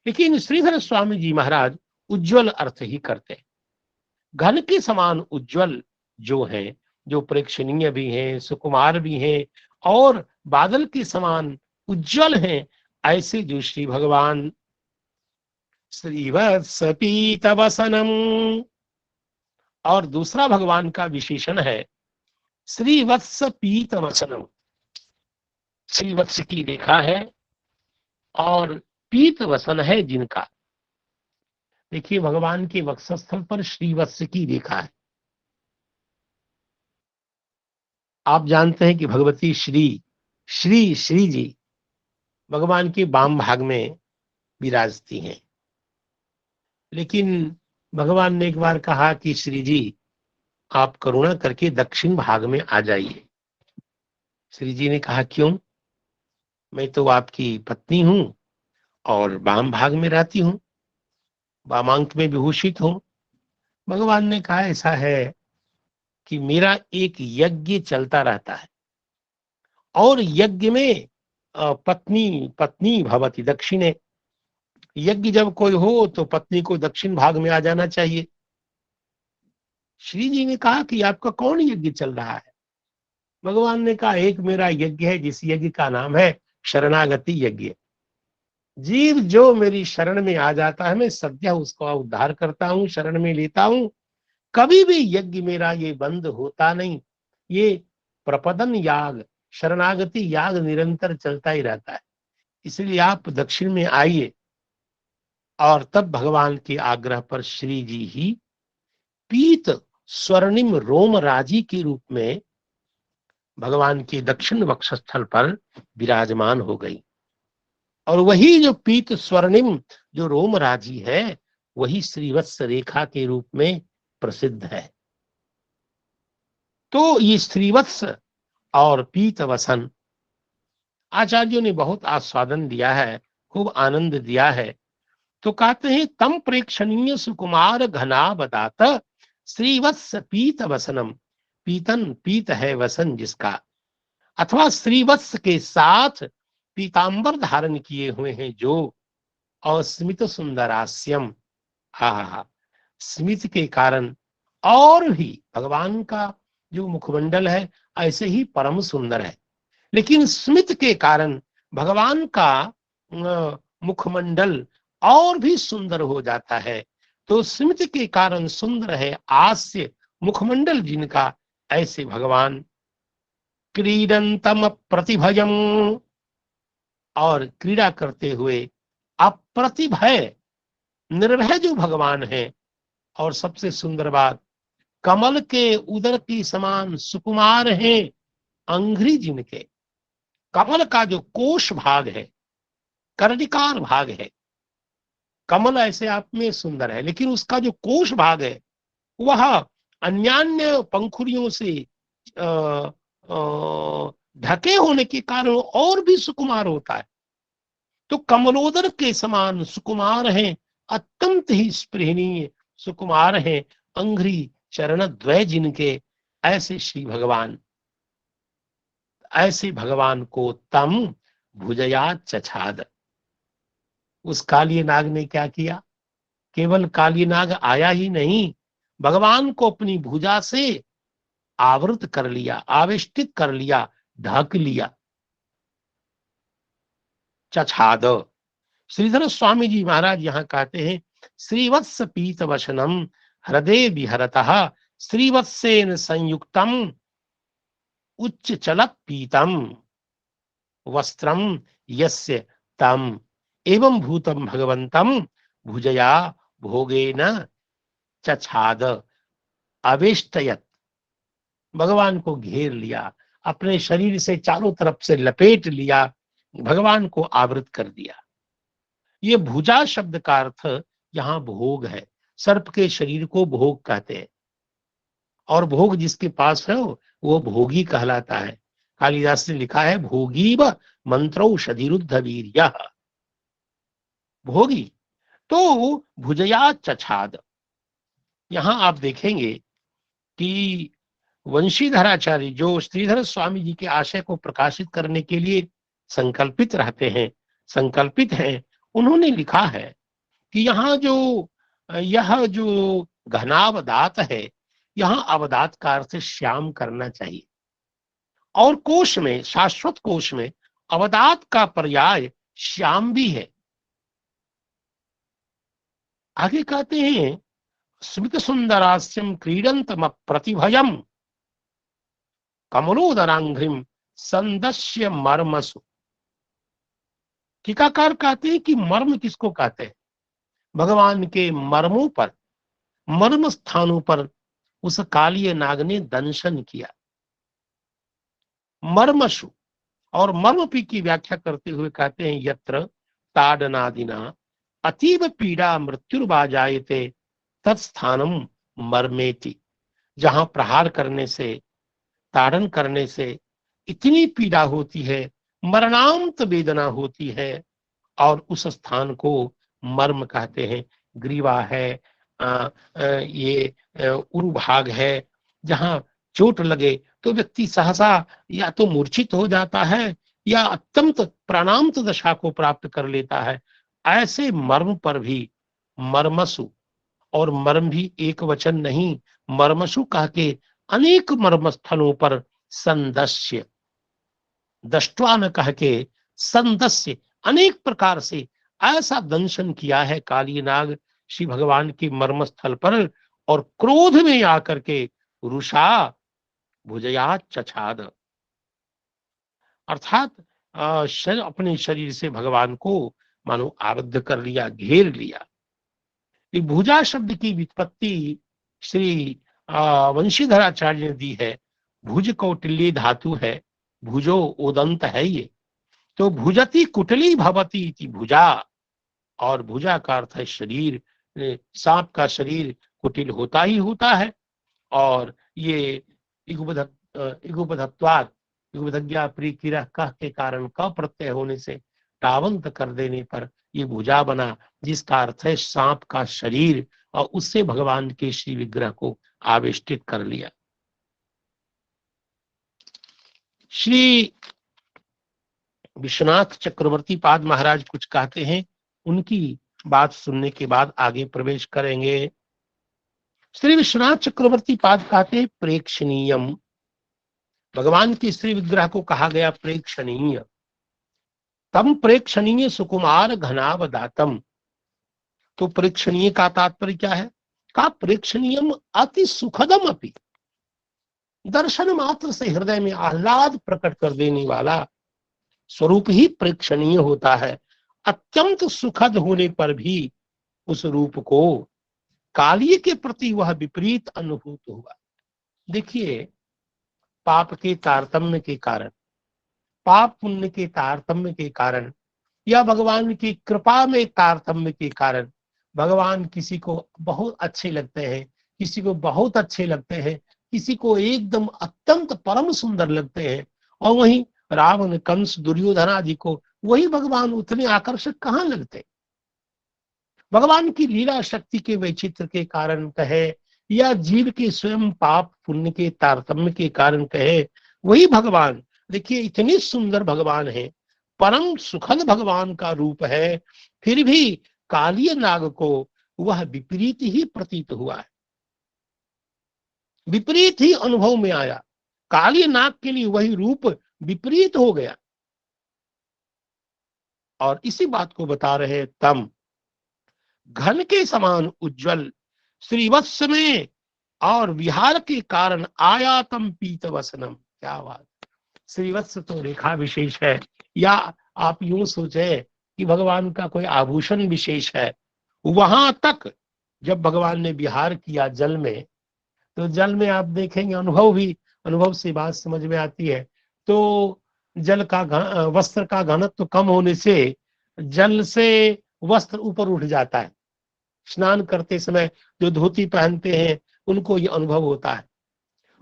लेकिन श्रीधर स्वामी जी महाराज उज्जवल अर्थ ही करते हैं। घन के समान उज्जवल जो है, जो प्रेक्षणीय भी हैं, सुकुमार भी हैं और बादल के समान उज्जवल हैं, ऐसे जो श्री भगवान श्रीवत्स पीतवसनम। और दूसरा भगवान का विशेषण है श्रीवत्स पीतवसनम। श्रीवत्स की रेखा है और पीतवसन है जिनका। देखिए भगवान के वक्षस्थल पर श्रीवत्स की रेखा है। आप जानते हैं कि भगवती श्री श्री श्री जी भगवान के वाम भाग में विराजती हैं। लेकिन भगवान ने एक बार कहा कि श्री जी आप करुणा करके दक्षिण भाग में आ जाइए। श्री जी ने कहा क्यों? मैं तो आपकी पत्नी हूं और वाम भाग में रहती हूं, वामांक में विभूषित हूं। भगवान ने कहा ऐसा है कि मेरा एक यज्ञ चलता रहता है और यज्ञ में पत्नी पत्नी भवति दक्षिणे। यज्ञ जब कोई हो तो पत्नी को दक्षिण भाग में आ जाना चाहिए। श्री जी ने कहा कि आपका कौन यज्ञ चल रहा है? भगवान ने कहा एक मेरा यज्ञ है, जिस यज्ञ का नाम है शरणागति यज्ञ। जीव जो मेरी शरण में आ जाता है मैं सद्य उसका उद्धार करता हूं, शरण में लेता हूं। कभी भी यज्ञ मेरा ये बंद होता नहीं। ये प्रपदन याग, शरणागति याग निरंतर चलता ही रहता है। इसलिए आप दक्षिण में आइए। और तब भगवान के आग्रह पर श्री जी ही पीत स्वर्णिम रोम राजी के रूप में भगवान के दक्षिण वक्षस्थल पर विराजमान हो गई। और वही जो पीत स्वर्णिम जो रोम राजी है वही श्रीवत्स रेखा के रूप में प्रसिद्ध है। तो ये श्रीवत्स और पीत वसन आचार्यों ने बहुत आस्वादन दिया है, खूब आनंद दिया है। तो कहते हैं तम प्रेक्षणीय सुकुमार घना बदात श्रीवत्स पीत वसनम। पीतन पीत है वसन जिसका, अथवा श्रीवत्स के साथ पीतांबर धारण किए हुए हैं जो, और स्मित सुंदरास्यम। हा, स्मित के कारण और भी भगवान का जो मुखमंडल है ऐसे ही परम सुंदर है, लेकिन स्मित के कारण भगवान का मुखमंडल और भी सुंदर हो जाता है। तो स्मित के कारण सुंदर है हास्य मुखमंडल जिनका, ऐसे भगवान क्रीडंतम प्रतिभयम। और क्रीड़ा करते हुए अप्रतिभय निर्भय जो भगवान है। और सबसे सुंदर बात, कमल के उदर की समान सुकुमार हैं अंघ्रि जिनके। कमल का जो कोश भाग है, कर्णिकार भाग है, कमल ऐसे आप में सुंदर है, लेकिन उसका जो कोश भाग है वह अन्यान्य पंखुड़ियों से ढके होने के कारण और भी सुकुमार होता है। तो कमलोदर के समान सुकुमार हैं, अत्यंत ही स्पृहणीय सुकुमार हैं अंघ्रि चरण द्वय जिनके। ऐसे श्री भगवान, ऐसे भगवान को तम भुजया चछाद। उस काली नाग ने क्या किया? केवल काली नाग आया ही नहीं, भगवान को अपनी भुजा से आवृत कर लिया, आवेष्टित कर लिया, ढक लिया। चछाद। श्रीधर स्वामी जी महाराज यहाँ कहते हैं श्रीवत्स पीत वशनम हृदय विहरतः श्रीवत्सेन संयुक्तम उच्च चलत पीतम वस्त्रम यस्य तम एवं भूतम भगवंतम भुजया भोगेन चछाद अवेष्टयत। भगवान को घेर लिया, अपने शरीर से चारों तरफ से लपेट लिया, भगवान को आवृत कर दिया। ये भुजा शब्द का अर्थ यहाँ भोग है। सर्प के शरीर को भोग कहते हैं, और भोग जिसके पास है वो भोगी कहलाता है। कालिदास ने लिखा है भोगीव मंत्रौषधिरुद्ध वीर्यः। भोगी। तो भुजया चछाद, यहां आप देखेंगे कि वंशीधराचार्य जो श्रीधर स्वामी जी के आशय को प्रकाशित करने के लिए संकल्पित रहते हैं, संकल्पित हैं, उन्होंने लिखा है कि यहाँ जो यह जो घनावदात है, यहाँ अवदात का अर्थ श्याम करना चाहिए। और कोश में, शाश्वत कोश में अवदात का पर्याय श्याम भी है। आगे कहते हैं स्मित सुंदरास्यम क्रीडंतम प्रतिभयम कमलोदरांघ्रिम संदस्य मर्मसु। टीकाकार कहते हैं कि मर्म किसको कहते हैं? भगवान के मर्मों पर, मर्म स्थानों पर उस कालिय नाग ने दंशन किया। मर्मसु और मर्मपी की व्याख्या करते हुए कहते हैं यत्र ताडनादिना अतीव पीड़ा मृत्युर्बाजायते तत्स्थानम मर्मेति। जहां प्रहार करने से, ताड़न करने से इतनी पीड़ा होती है, मरणांत वेदना होती है, और उस स्थान को मर्म कहते हैं। ग्रीवा है, ये उरुभाग है, जहां चोट लगे तो व्यक्ति सहसा या तो मूर्छित हो जाता है या अत्यंत प्राणांत दशा को प्राप्त कर लेता है। ऐसे मर्म पर भी मर्मसु, और मर्म भी एक वचन नहीं, मर्मसु कह के अनेक मर्म स्थलों पर संदस्य, दष्ट्वा न कह के संदस्य, अनेक प्रकार से ऐसा दंशन किया है कालीनाग श्री भगवान के मर्म स्थल पर, और क्रोध में आकर के रुषा भुजया चछाद, अर्थात अपने शरीर से भगवान को मानो आबद्ध कर लिया, घेर लिया। भुजा शब्द की व्युत्पत्ति श्री वंशीधराचार्य ने दी है। भुज कौटिल्य धातु है, भुजो ओदंत है ये, तो भुजति कुटली भवती इति भुजा, और भुजा का अर्थ है शरीर। सांप का शरीर कुटिल होता ही होता है, और ये इगुपधत्वात्, इगुपधज्ञा प्रीकिरः कह के कारण क प्रत्यय होने से टावंत कर देने पर ये भुजा बना, जिसका अर्थ है सांप का शरीर, और उससे भगवान के श्री विग्रह को आविष्टित कर लिया। श्री विश्वनाथ चक्रवर्ती पाद महाराज कुछ कहते हैं, उनकी बात सुनने के बाद आगे प्रवेश करेंगे। श्री विश्वनाथ चक्रवर्ती पाद कहते हैं प्रेक्षणीयम, भगवान के श्री विग्रह को कहा गया प्रेक्षणीय। तम प्रेक्षणीय सुकुमार घनावदातम, तो प्रेक्षणीय का तात्पर्य क्या है? का प्रेक्षणीयम अति सुखदम अपि, दर्शन मात्र से हृदय में आह्लाद प्रकट कर देने वाला स्वरूप ही प्रेक्षणीय होता है। अत्यंत सुखद होने पर भी उस रूप को कालिय के प्रति वह विपरीत अनुभूत हुआ। देखिए, पाप के तारतम्य के कारण, पाप पुण्य के तारतम्य के कारण, या भगवान की कृपा में तारतम्य के कारण भगवान किसी को बहुत अच्छे लगते हैं, किसी को बहुत अच्छे लगते हैं, किसी को एकदम अत्यंत परम सुंदर लगते हैं, और वहीं रावण, कंस, दुर्योधन आदि को वही भगवान उतने आकर्षक कहाँ लगते? भगवान की लीला शक्ति के वैचित्र के कारण कहे, या जीव के स्वयं पाप पुण्य के तारतम्य के कारण कहे, वही भगवान, देखिए इतने सुंदर भगवान है, परम सुखद भगवान का रूप है, फिर भी कालिय नाग को वह विपरीत ही प्रतीत हुआ है, विपरीत ही अनुभव में आया। कालिय नाग के लिए वही रूप विपरीत हो गया। और इसी बात को बता रहे तम, घन के समान उज्जवल श्रीवत्स में और विहार के कारण आयातम पीत वसनम। क्या बात! श्रीवत्स तो रेखा विशेष है, या आप यूं सोचे कि भगवान का कोई आभूषण विशेष है। वहां तक जब भगवान ने विहार किया जल में, तो जल में आप देखेंगे, अनुभव से बात समझ में आती है, तो जल का वस्त्र का घनत्व कम होने से जल से वस्त्र ऊपर उठ जाता है। स्नान करते समय जो धोती पहनते हैं उनको ये अनुभव होता है।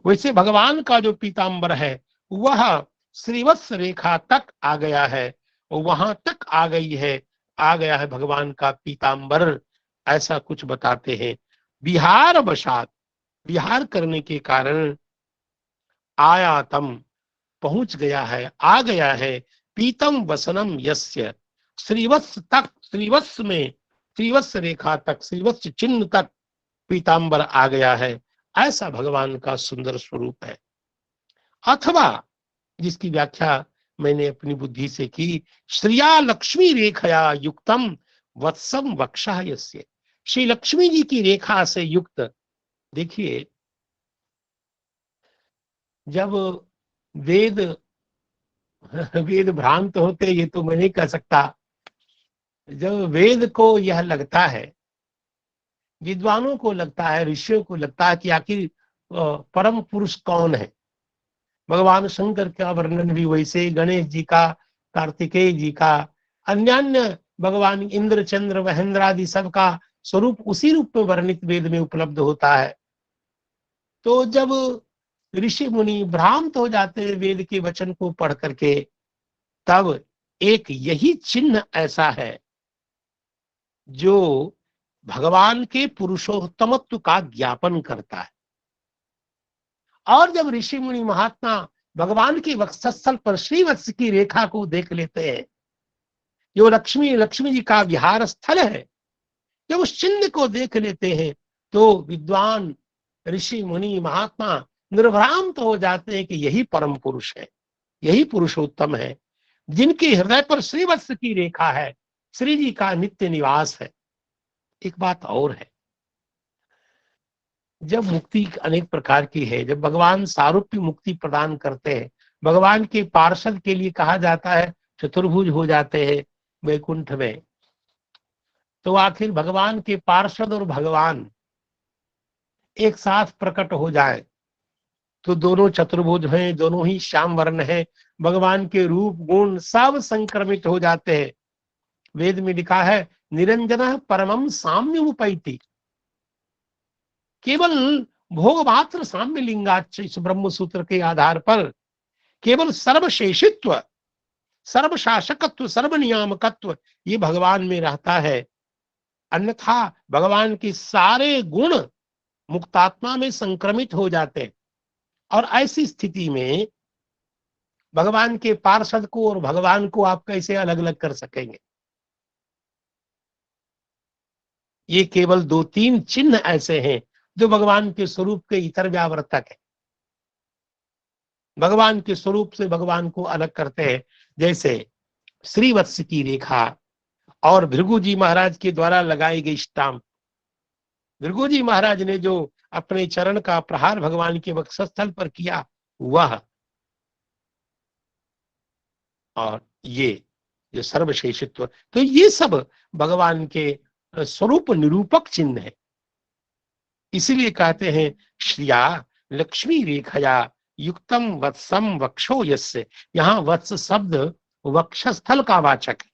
वैसे भगवान का जो पीतांबर है वह श्रीवत्स रेखा तक आ गया है, वहां तक आ गया है भगवान का पीतांबर, ऐसा कुछ बताते हैं। विहार वशात, विहार करने के कारण आयातम, पहुंच गया है, आ गया है, पीतम वसनम यस्य, श्रीवत्स तक, श्रीवत्स में, श्रीवत्स रेखा तक, श्रीवत्स चिन्ह तक पीतांबर आ गया है, ऐसा भगवान का सुंदर स्वरूप है। अथवा जिसकी व्याख्या मैंने अपनी बुद्धि से की, श्रिया लक्ष्मी रेखया युक्तम वत्सम वक्षा यस्य, श्री लक्ष्मी जी की रेखा से युक्त। देखिए, जब वेद वेद भ्रांत होते, ये तो मैं नहीं कह सकता, जब वेद को यह लगता है, विद्वानों को लगता है, ऋषियों को लगता है कि आखिर परम पुरुष कौन है, भगवान शंकर का वर्णन भी वैसे, गणेश जी का, कार्तिकेय जी का, अन्य भगवान इंद्र चंद्र महेंद्र आदि सबका स्वरूप उसी रूप में वर्णित वेद में उपलब्ध होता है। तो जब ऋषि मुनि भ्रांत हो जाते हैं वेद के वचन को पढ़ करके, तब एक यही चिन्ह ऐसा है जो भगवान के पुरुषोत्तमत्व का ज्ञापन करता है। और जब ऋषि मुनि महात्मा भगवान के वक्षस्थल पर श्रीवत्स की रेखा को देख लेते हैं, जो लक्ष्मी जी का विहार स्थल है, जब उस चिन्ह को देख लेते हैं, तो विद्वान ऋषि मुनि महात्मा निर्भ्रांत हो जाते हैं कि यही परम पुरुष है, यही पुरुषोत्तम है, जिनके हृदय पर श्रीवत्स की रेखा है, श्री जी का नित्य निवास है। एक बात और है, जब मुक्ति अनेक प्रकार की है, जब भगवान सारूप्य मुक्ति प्रदान करते हैं, भगवान के पार्षद के लिए कहा जाता है चतुर्भुज हो जाते हैं वैकुंठ में, तो आखिर भगवान के पार्षद और भगवान एक साथ प्रकट हो जाए तो दोनों चतुर्भुज हैं, दोनों ही श्याम वर्ण है, भगवान के रूप गुण सब संक्रमित हो जाते हैं। वेद में लिखा है निरंजन परमम साम्य उपैति, केवल भोग मात्र साम्य लिंगाच, इस ब्रह्म सूत्र के आधार पर केवल सर्वशेषित्व, सर्वशासकत्व, सर्वनियामकत्व ये भगवान में रहता है, अन्यथा भगवान के सारे गुण मुक्तात्मा में संक्रमित हो जाते हैं। और ऐसी स्थिति में भगवान के पार्षद को और भगवान को आप कैसे अलग अलग कर सकेंगे? ये केवल 2-3 चिन्ह ऐसे हैं जो भगवान के स्वरूप के इतर व्यावर्तक है, भगवान के स्वरूप से भगवान को अलग करते हैं। जैसे श्रीवत्स की रेखा और भृगु जी महाराज के द्वारा लगाई गई स्टाम्प, भृगु जी महाराज ने जो अपने चरण का प्रहार भगवान के वक्षस्थल पर किया, वह, और ये जो सर्वशेषित्व, तो ये सब भगवान के स्वरूप निरूपक चिन्ह है। इसीलिए कहते हैं श्रिया लक्ष्मी रेखया युक्तम वत्सम वक्षो यस्य, यहां वत्स शब्द वक्षस्थल का वाचक है।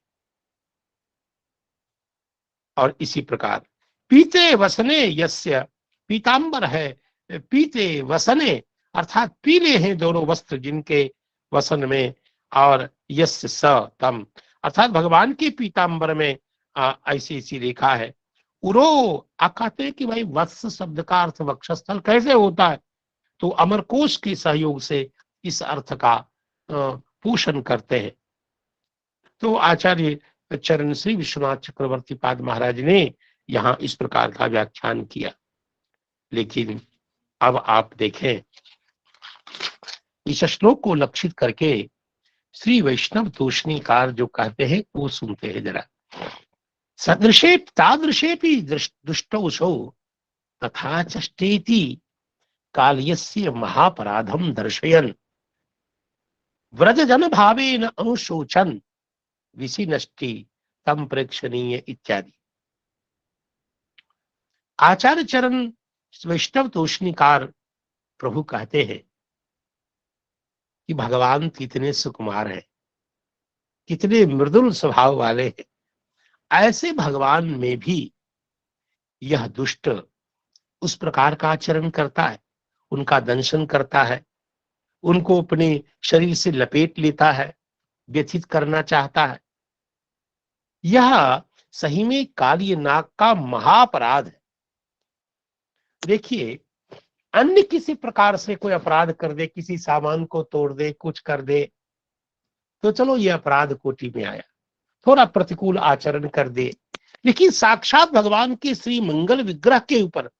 और इसी प्रकार पीते वसने यस्य, पीतांबर है, पीते वसने अर्थात पीले हैं दोनों वस्त्र जिनके वसन में, और यस्य स तम अर्थात भगवान के पीतांबर में ऐसी ऐसी रेखा है। उरो आप कहते हैं कि भाई वत्स शब्द का अर्थ वक्षस्थल कैसे होता है, तो अमरकोश के सहयोग से इस अर्थ का पोषण करते हैं। तो आचार्य चरण श्री विश्वनाथ चक्रवर्ती पाद महाराज ने यहाँ इस प्रकार का व्याख्यान किया। लेकिन अब आप देखें, इस श्लोक को लक्षित करके श्री वैष्णव तोषणीकार जो कहते हैं वो सुनते हैं जरा। सदृशे तादृशेपि दुष्टौषौ तथा चष्टेति काल्यस्य महापराधम दर्शयन् व्रज जन भावेन अनुशोचन विशिनष्टि तम प्रेक्षणीय इत्यादि। आचार्य चरण वैष्णव तोषणीकार प्रभु कहते हैं कि भगवान कितने सुकुमार हैं, कितने मृदुल स्वभाव वाले हैं, ऐसे भगवान में भी यह दुष्ट उस प्रकार का आचरण करता है, उनका दंशन करता है, उनको अपने शरीर से लपेट लेता है, व्यथित करना चाहता है। यह सही में काली नाग का महाअपराध है। देखिए, अन्य किसी प्रकार से कोई अपराध कर दे, किसी सामान को तोड़ दे, कुछ कर दे, तो चलो ये अपराध कोटि में आया। थोड़ा प्रतिकूल आचरण कर दे, लेकिन साक्षात भगवान के श्री मंगल विग्रह के ऊपर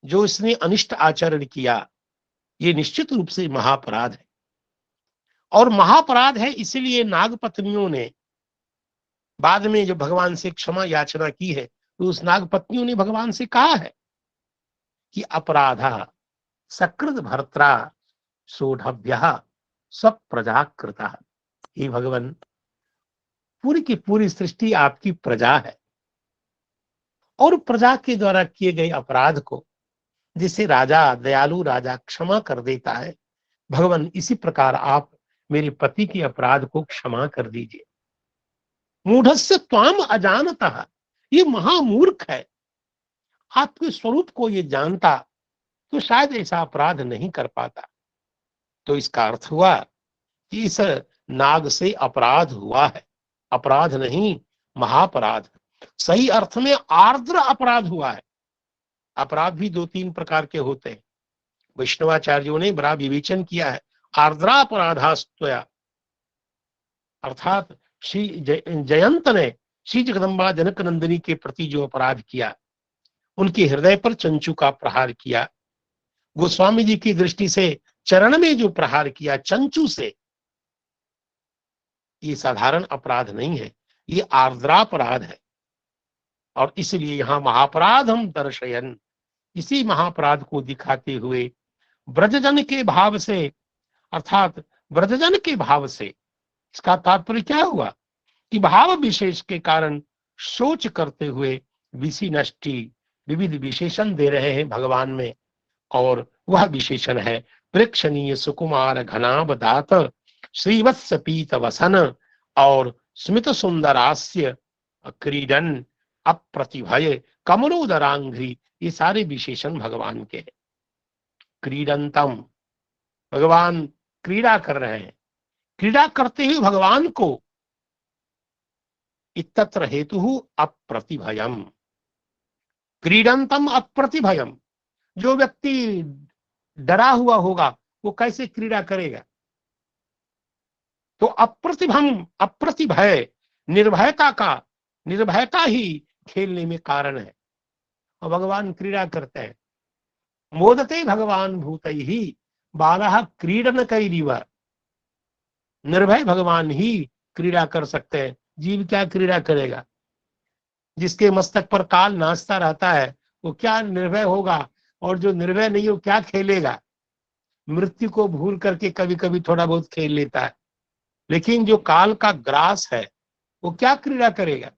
जो इसने अनिष्ट आचरण किया, ये निश्चित रूप से महापराध है। और महापराध है इसलिए नाग पत्नियों ने बाद में जो भगवान से क्षमा याचना की है, तो उस नाग पत्नियों ने भगवान से कहा है कि अपराधा सकृत भर्त्रा सोढ़भ्य सब प्रजा कृता। हे भगवान, पूरी की पूरी सृष्टि आपकी प्रजा है, और प्रजा के द्वारा किए गए अपराध को जिसे राजा, दयालु राजा क्षमा कर देता है, भगवान इसी प्रकार आप मेरे पति के अपराध को क्षमा कर दीजिए। मूढ़स्य त्वाम अजानतः, ये महामूर्ख है, आपके स्वरूप को ये जानता तो शायद ऐसा अपराध नहीं कर पाता। तो इसका अर्थ हुआ कि इस नाग से अपराध हुआ है, अपराध नहीं महापराध। सही अर्थ में आर्द्र अपराध हुआ है। अपराध भी दो तीन प्रकार के होते हैं, वैष्णवाचार्यों ने बड़ा विवेचन किया है। आर्द्रापराधास्तया, अर्थात श्री जयंत ने श्री जगदम्बा जनक नंदिनी के प्रति जो अपराध किया, उनके हृदय पर चंचू का प्रहार किया। गोस्वामी जी की दृष्टि से चरण में जो प्रहार किया चंचू से, ये साधारण अपराध नहीं है, ये आर्द्रापराध है। और इसलिए यहां महापराध हम दर्शयन, इसी महापराध को दिखाते हुए ब्रजजन के भाव से, अर्थात ब्रजजन के भाव से, इसका तात्पर्य क्या हुआ कि भाव विशेष के कारण सोच करते हुए विषि नष्टि विविध विशेषण दे रहे हैं भगवान में। और वह विशेषण है प्रेक्षणीय सुकुमार घनाबदात श्रीवत्स पीत वसन और स्मित सुंदरास्य क्रीडन अप्रतिभय कमलोदरांघ्रि। ये सारे विशेषण भगवान के हैं। क्रीडंतम, भगवान क्रीड़ा कर रहे हैं, क्रीड़ा करते हुए भगवान को इत्यत्र हेतु अप्रतिभयम, क्रीडंतम अप्रतिभयम। जो व्यक्ति डरा हुआ होगा वो कैसे क्रीड़ा करेगा? तो अप्रतिभम, अप्रतिभय, निर्भयता ही खेलने में कारण है। और भगवान क्रीड़ा करते हैं। मोदते भगवान भूतैहि बालः क्रीडन कैरिव, निर्भय भगवान ही क्रीड़ा कर सकते हैं, जीव क्या क्रीड़ा करेगा? जिसके मस्तक पर काल नाचता रहता है वो क्या निर्भय होगा, और जो निर्भय नहीं हो क्या खेलेगा? मृत्यु को भूल करके कभी कभी थोड़ा बहुत खेल लेता है, लेकिन जो काल का ग्रास है वो क्या क्रीड़ा करेगा?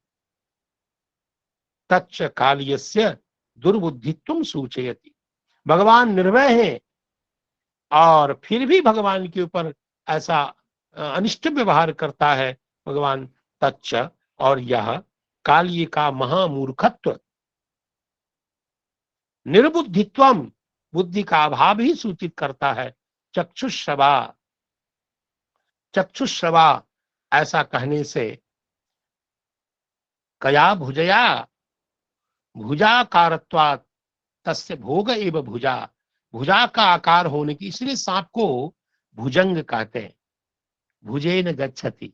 तच्च काल्यस्य दुर्बुद्धित्वं सूचयति। भगवान निर्भय है और फिर भी भगवान के ऊपर ऐसा अनिष्ट व्यवहार करता है भगवान। तच्च, और यह काल्य का महामूर्खत्व, निर्बुद्धित्वम, बुद्धि का अभाव ही सूचित करता है। चक्षुश्रवा, चक्षुश्रवा ऐसा कहने से कया भुजया भुजाकारत्वात् तस्य भोग एव भुजा, भुजा का आकार होने की, इसलिए सांप को भुजंग कहते हैं। भुजेन गच्छति,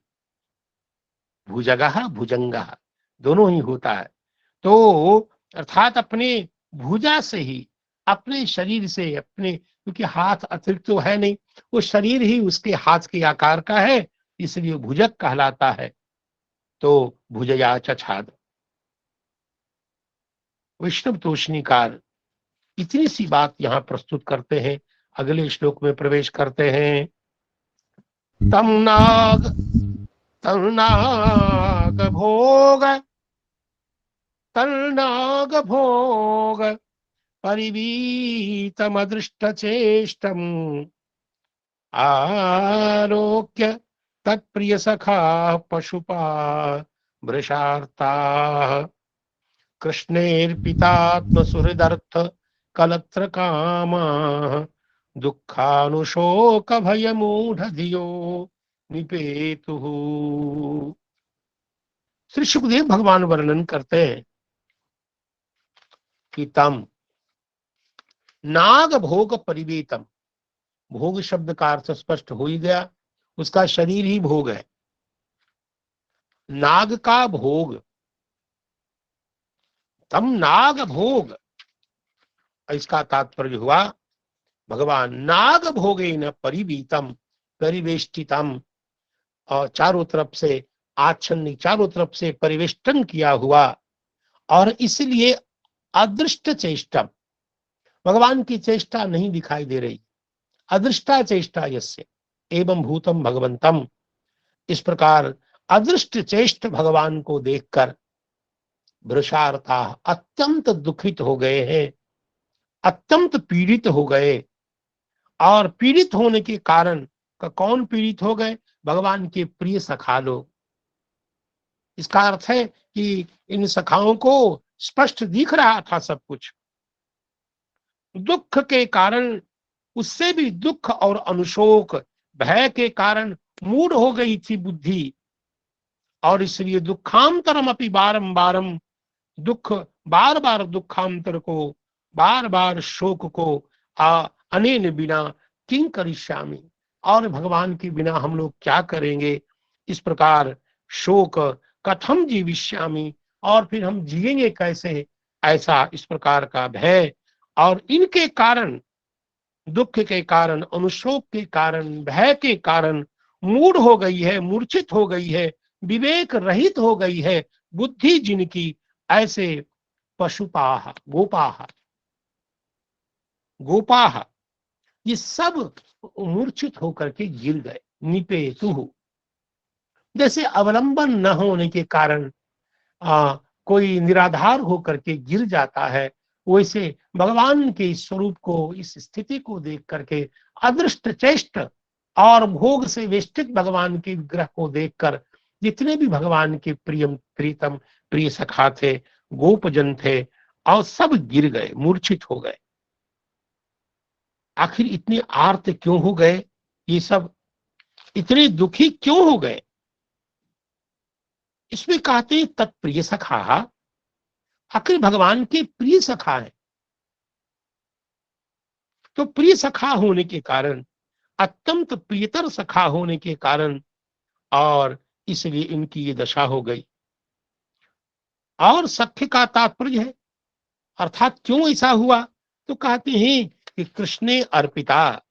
भुजगः भुजंगः दोनों ही होता है। तो अर्थात अपने भुजा से ही, अपने शरीर से, अपने, क्योंकि हाथ अतिरिक्त तो है नहीं, वो शरीर ही उसके हाथ के आकार का है, इसलिए भुजक कहलाता है। तो भुजया चछाद। वैष्णव तोषणीकार इतनी सी बात यहाँ प्रस्तुत करते हैं। अगले श्लोक में प्रवेश करते हैं। तम नाग भोग, तन्नाग भोग परिवीतमदृष्ट चेष्टम आलोक्य तत्प्रिय सखा पशुपा वृषार्ता कृष्णेर्पितात्म सुहृदर्थ कलत्र कामा दुःखानुशोक भय मूढ़ धियो निपेतुः। श्री सुखदेव भगवान वर्णन करते हैं कि तम नाग भोग परिवेतम, भोग शब्द का अर्थ स्पष्ट हो ही गया, उसका शरीर ही भोग है। नाग का भोग, तम नाग भोग, इसका तात्पर्य हुआ भगवान नाग भोगे न परिवीतम परिवेष्टितम, और चारों तरफ से आच्छन्न, चारों तरफ से परिवेष्टन किया हुआ, और इसलिए अदृष्ट चेष्टा, भगवान की चेष्टा नहीं दिखाई दे रही, अदृष्टा चेष्टा यस्य एवं भूतम भगवंतम, इस प्रकार अदृष्ट चेष्ट भगवान को देखकर वृषार्था अत्यंत दुखित हो गए हैं, अत्यंत पीड़ित हो गए। और पीड़ित होने के कारण कौन पीड़ित हो गए? भगवान के प्रिय सखा लोग। इसका अर्थ है कि इन सखाओं को स्पष्ट दिख रहा था सब कुछ, दुख के कारण उससे भी दुख और अनुशोक, भय के कारण मूढ़ हो गई थी बुद्धि, और इसलिए दुखांतरम अपि बारंबारम, दुख बार बार दुखांतर को, बार बार शोक को अनेन बिना किं करिष्यामि, और भगवान के बिना हम लोग क्या करेंगे, इस प्रकार शोक कथम जीविष्यामि, और फिर हम जिएंगे कैसे, ऐसा इस प्रकार का भय, और इनके कारण, दुख के कारण, अनुशोक के कारण, भय के कारण मूढ़ हो गई है, मूर्छित हो गई है, विवेक रहित हो गई है बुद्धि जिनकी, ऐसे पशुपाह गोपाह, गोपाह ये सब मूर्छित होकर के गिर गए। निपेतु, जैसे अवलंबन न होने के कारण कोई निराधार होकर के गिर जाता है, वैसे भगवान के स्वरूप को, इस स्थिति को देख करके अदृष्ट चेष्ट और भोग से वेष्टित भगवान के विग्रह को देखकर जितने भी भगवान के प्रियम प्रीतम प्रिय सखा थे, गोपजन थे, और सब गिर गए, मूर्छित हो गए। आखिर इतने आर्त क्यों हो गए, ये सब इतने दुखी क्यों हो गए? इसमें कहते हैं तत्प्रिय सखा, आखिर भगवान के प्रिय सखा है, तो प्रिय सखा होने के कारण, अत्यंत प्रियतर सखा होने के कारण, और इसलिए इनकी ये दशा हो गई। और सख्य का तात्पर्य है, अर्थात क्यों ऐसा हुआ, तो कहते हैं कि कृष्णे अर्पिता,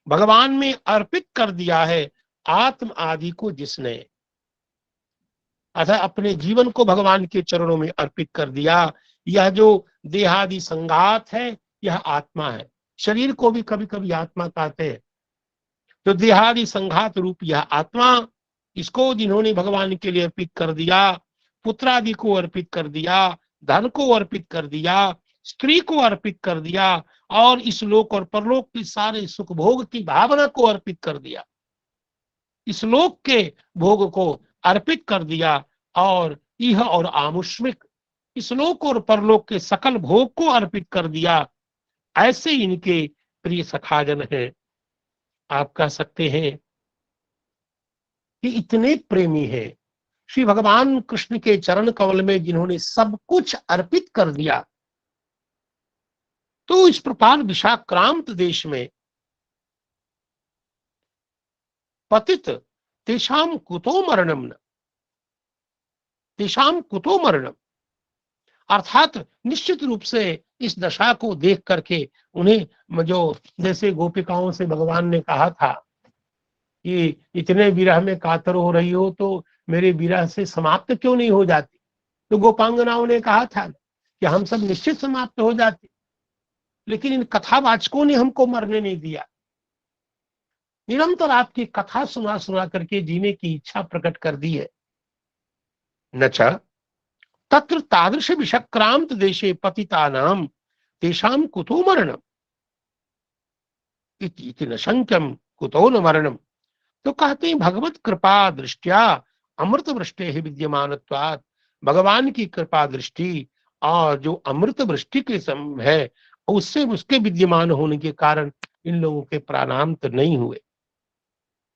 भगवान में अर्पित कर दिया है आत्म आदि को जिसने, अतः अपने जीवन को भगवान के चरणों में अर्पित कर दिया। यह जो देहादि संगात है, यह आत्मा है, शरीर को भी कभी कभी आत्मा कहते हैं, तो देहादि संघात रूप यह आत्मा, इसको जिन्होंने भगवान के लिए अर्पित कर दिया, पुत्रादि को अर्पित कर दिया, धन को अर्पित कर दिया, स्त्री को अर्पित कर दिया, और इस लोक और परलोक के सारे सुख भोग की भावना को अर्पित कर दिया, इस लोक के भोग को अर्पित कर दिया, और यह और आमुष्मिक, इस लोक और परलोक के सकल भोग को अर्पित कर दिया, ऐसे इनके प्रिय सखाजन हैं। आप कह सकते हैं कि इतने प्रेमी हैं श्री भगवान कृष्ण के चरण कमल में, जिन्होंने सब कुछ अर्पित कर दिया, तो इस प्रकार विषाक्रांत देश में पतित तेषाम कुतो मरणम न, तेषाम कुतो मरणम, अर्थात निश्चित रूप से इस दशा को देख करके उन्हें, जो जैसे गोपिकाओं से भगवान ने कहा था कि इतने विरह में कातर हो रही हो, तो मेरे विरह से समाप्त क्यों नहीं हो जाती, तो गोपांगनाओं ने कहा था कि हम सब निश्चित समाप्त हो जाते, लेकिन इन कथावाचकों ने हमको मरने नहीं दिया, निरंतर आपकी कथा सुना सुना करके जीने की इच्छा प्रकट कर दी है। नच तत्र तादृश विषक्रांत देशे पतितानाम तेषाम कुतो मरणम इति न शंक्यम कुतो न मरणम, तो कहते हैं भगवत कृपा दृष्टिया अमृत वृष्टि ही विद्यमानत्वात्, भगवान की कृपा दृष्टि और जो अमृत वृष्टि के समय है, उससे उसके विद्यमान होने के कारण इन लोगों के प्राणांत नहीं हुए।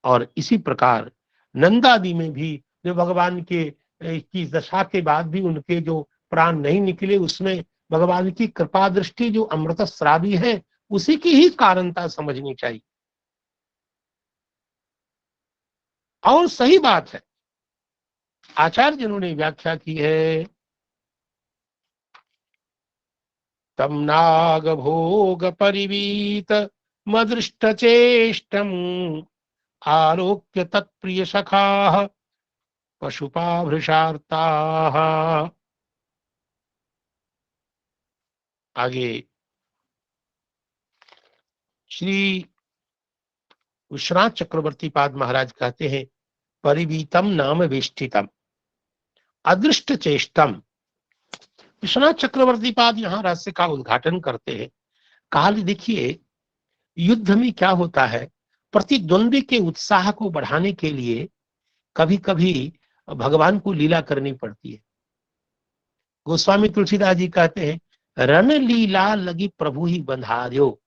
और इसी प्रकार नंदादि में भी जो भगवान के की दशा के बाद भी उनके जो प्राण नहीं निकले, उसमें भगवान की कृपा दृष्टि जो अमृत श्रावी है, उसी की ही कारणता समझनी चाहिए। और सही बात है आचार्य जिन्होंने व्याख्या की है, तम नाग भोग परिवीत मदृष्ट चेष्टम आलोक्य तत्प्रिय सखा पशुपा भृषार्ता। आगे श्री विश्वनाथ चक्रवर्ती पाद महाराज कहते हैं, परिवीतम नाम वेष्टितम अदृष्ट चेष्टम। विश्वनाथ चक्रवर्ती पाद यहाँ रहस्य का उद्घाटन करते हैं। काल देखिए, युद्ध में क्या होता है, प्रतिद्वंदी के उत्साह को बढ़ाने के लिए कभी कभी भगवान को लीला करनी पड़ती है। गोस्वामी तुलसीदास जी कहते हैं, रण लीला लगी प्रभु ही बंधार्यो।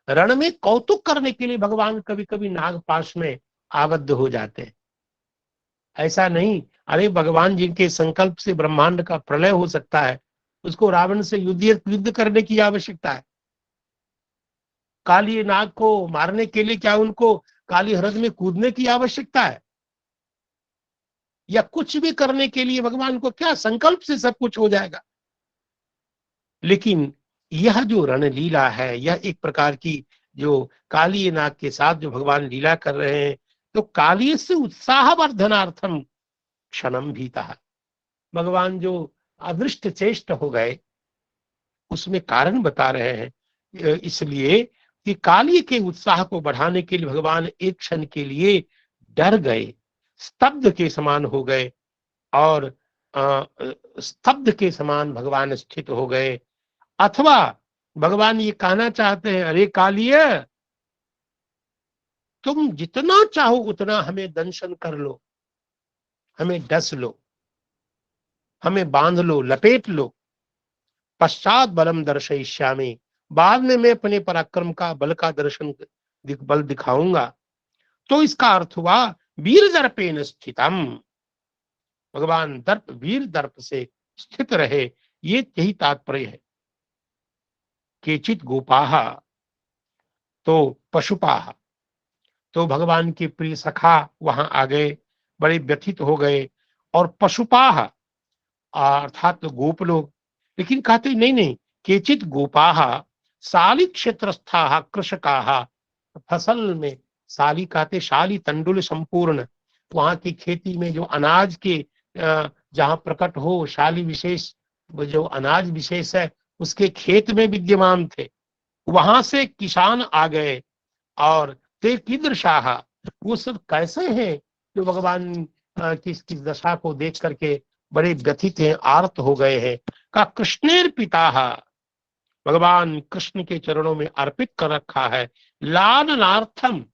रण में कौतुक करने के लिए भगवान कभी कभी नागपाश में आबद्ध हो जाते हैं। ऐसा नहीं, अरे भगवान जिनके संकल्प से ब्रह्मांड का प्रलय हो सकता है, उसको रावण से युद्ध करने की आवश्यकता है? काली नाग को मारने के लिए क्या उनको काली हृद में कूदने की आवश्यकता है? या कुछ भी करने के लिए भगवान को क्या संकल्प से सब कुछ हो जाएगा? लेकिन यह जो रणलीला है, यह एक प्रकार की जो काली नाग के साथ जो भगवान लीला कर रहे हैं, तो काली से उत्साहवर्धनार्थम क्षणम भीता। भगवान जो अदृष्ट चेष्ट हो गए, उसमें कारण बता रहे हैं। इसलिए कि काली के उत्साह को बढ़ाने के लिए भगवान एक क्षण के लिए डर गए, स्तब्ध के समान हो गए, और स्तब्ध के समान भगवान स्थित हो गए। अथवा भगवान ये कहना चाहते हैं, अरे कालिय, तुम जितना चाहो उतना हमें दंशन कर लो, हमें डस लो, हमें बांध लो, लपेट लो। पश्चात बलम दर्शयिष्यामि, बाद में मैं अपने पराक्रम का बल का बल दिखाऊंगा। तो इसका अर्थ हुआ वीर दर्पेन स्थितम। भगवान दर्प, वीर दर्प से स्थित रहे, ये यही तात्पर्य है। केचित गोपाहा, तो पशुपाहा, तो भगवान के प्रिय सखा वहां आ गए, बड़े व्यथित हो गए। और पशुपाह अर्थात गोप लोग, लेकिन कहते नहीं नहीं, केचित गोपाह शाली क्षेत्रस्था कृषका। फसल में शाली कहते शाली तंडुल संपूर्ण, वहां की खेती में जो अनाज के जहां प्रकट हो शाली विशेष, जो अनाज विशेष है उसके खेत में विद्यमान थे। वहां से किसान आ गए, और ते कीदृशाह, वो सब कैसे हैं जो भगवान की इस दशा को देख करके बड़े व्यथित हैं, आर्त हो गए हैं। का कृष्णेर पिता, भगवान कृष्ण के चरणों में अर्पित कर रखा है। लालनार्थम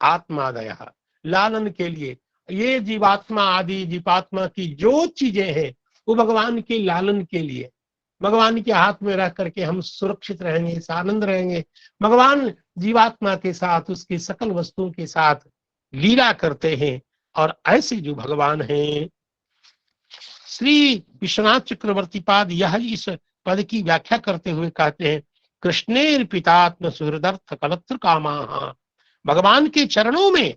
आत्मादय, लालन के लिए, ये जीवात्मा आदि जीवात्मा की जो चीजें हैं वो भगवान के लालन के लिए, भगवान के हाथ में रह करके हम सुरक्षित रहेंगे, आनंद रहेंगे। भगवान जीवात्मा के साथ, उसकी सकल वस्तुओं के साथ लीला करते हैं। और ऐसे जो भगवान हैं, श्री विश्वनाथ चक्रवर्ती पाद यह इस पद की व्याख्या करते हुए कहते हैं, कृष्णेर पितात्म सुहृदर्थ कलत्र कामा। भगवान के चरणों में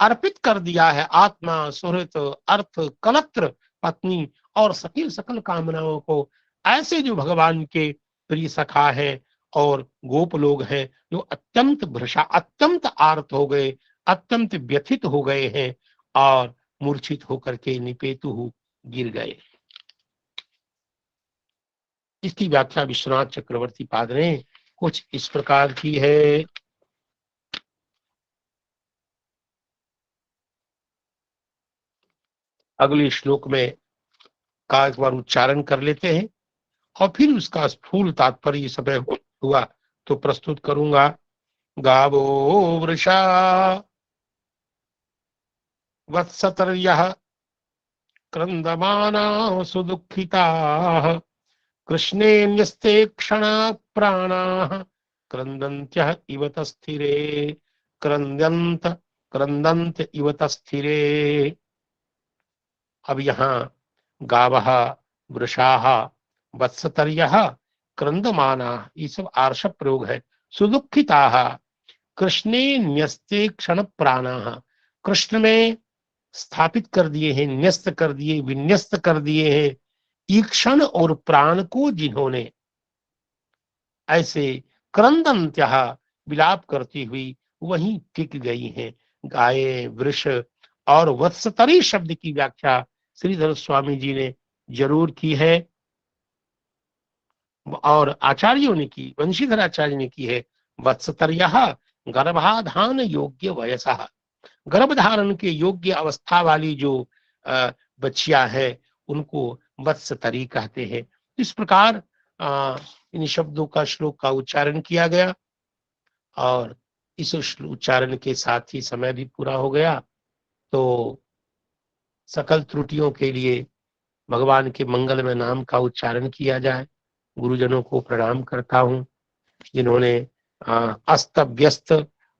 अर्पित कर दिया है आत्मा, सुहृत, अर्थ, कलत्र, पत्नी और सकल सकल कामनाओं को। ऐसे जो भगवान के प्रिय सखा है और गोप लोग हैं, जो अत्यंत भ्रषा, अत्यंत आर्त हो गए, अत्यंत व्यथित हो गए हैं, और मूर्छित होकर के निपेतु गिर गए। इसकी व्याख्या विश्वनाथ चक्रवर्ती पाद ने कुछ इस प्रकार की है। अगले श्लोक में का एक बार उच्चारण कर लेते हैं, और फिर उसका स्थूल तात्पर्य समय हुआ तो प्रस्तुत करूंगा। गावो वृषा वत्सतर्यः क्रन्दमाना सुदुःखिताः कृष्णे न्यस्ते क्षणा प्राणाः क्रन्दन्त्यः इव तस्थिरे क्रन्दन्त इव तस्थिरे। अब यहाँ गावः, वृषाः, वत्सतर्यः, क्रन्दमाना, ये सब आर्षक प्रयोग है। सुदुःखिताः, कृष्णे न्यस्ते क्षण प्राणाः, कृष्ण में स्थापित कर दिए हैं, न्यस्त कर दिए, विन्यस्त कर दिए हैं। ईक्षण और प्राण को जिन्होंने ऐसे क्रंदंत्यः विलाप करती हुई वहीं टिक गई हैं। गाय, वृष और वत्सतरी शब्द की व्याख्या श्रीधर स्वामी जी ने जरूर की है और आचार्यों ने की, वंशीधर आचार्य ने की है। वत्सतर्यः गर्भाधान योग्य वयसः, गर्भ धारण के योग्य अवस्था वाली जो बच्चियां है उनको वत्सतरी कहते हैं। इस प्रकार इन शब्दों का श्लोक का उच्चारण किया गया और इस उच्चारण के साथ ही समय भी पूरा हो गया। तो सकल त्रुटियों के लिए भगवान के मंगलमय नाम का उच्चारण किया जाए। गुरुजनों को प्रणाम करता हूँ जिन्होंने अस्त व्यस्त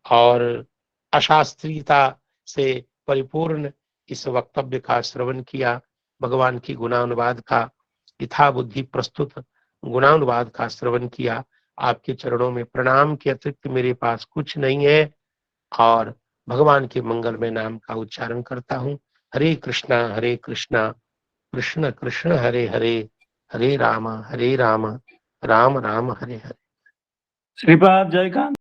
और अशास्त्रीयता से परिपूर्ण इस वक्तव्य का श्रवण किया। भगवान की गुणानुवाद का यथा बुद्धि प्रस्तुत गुणानुवाद का श्रवण किया। आपके चरणों में प्रणाम के अतिरिक्त मेरे पास कुछ नहीं है और भगवान के मंगलमय नाम का उच्चारण करता हूँ। हरे कृष्णा कृष्ण कृष्ण हरे हरे, हरे राम राम राम हरे हरे। श्रीपाद जयकांत।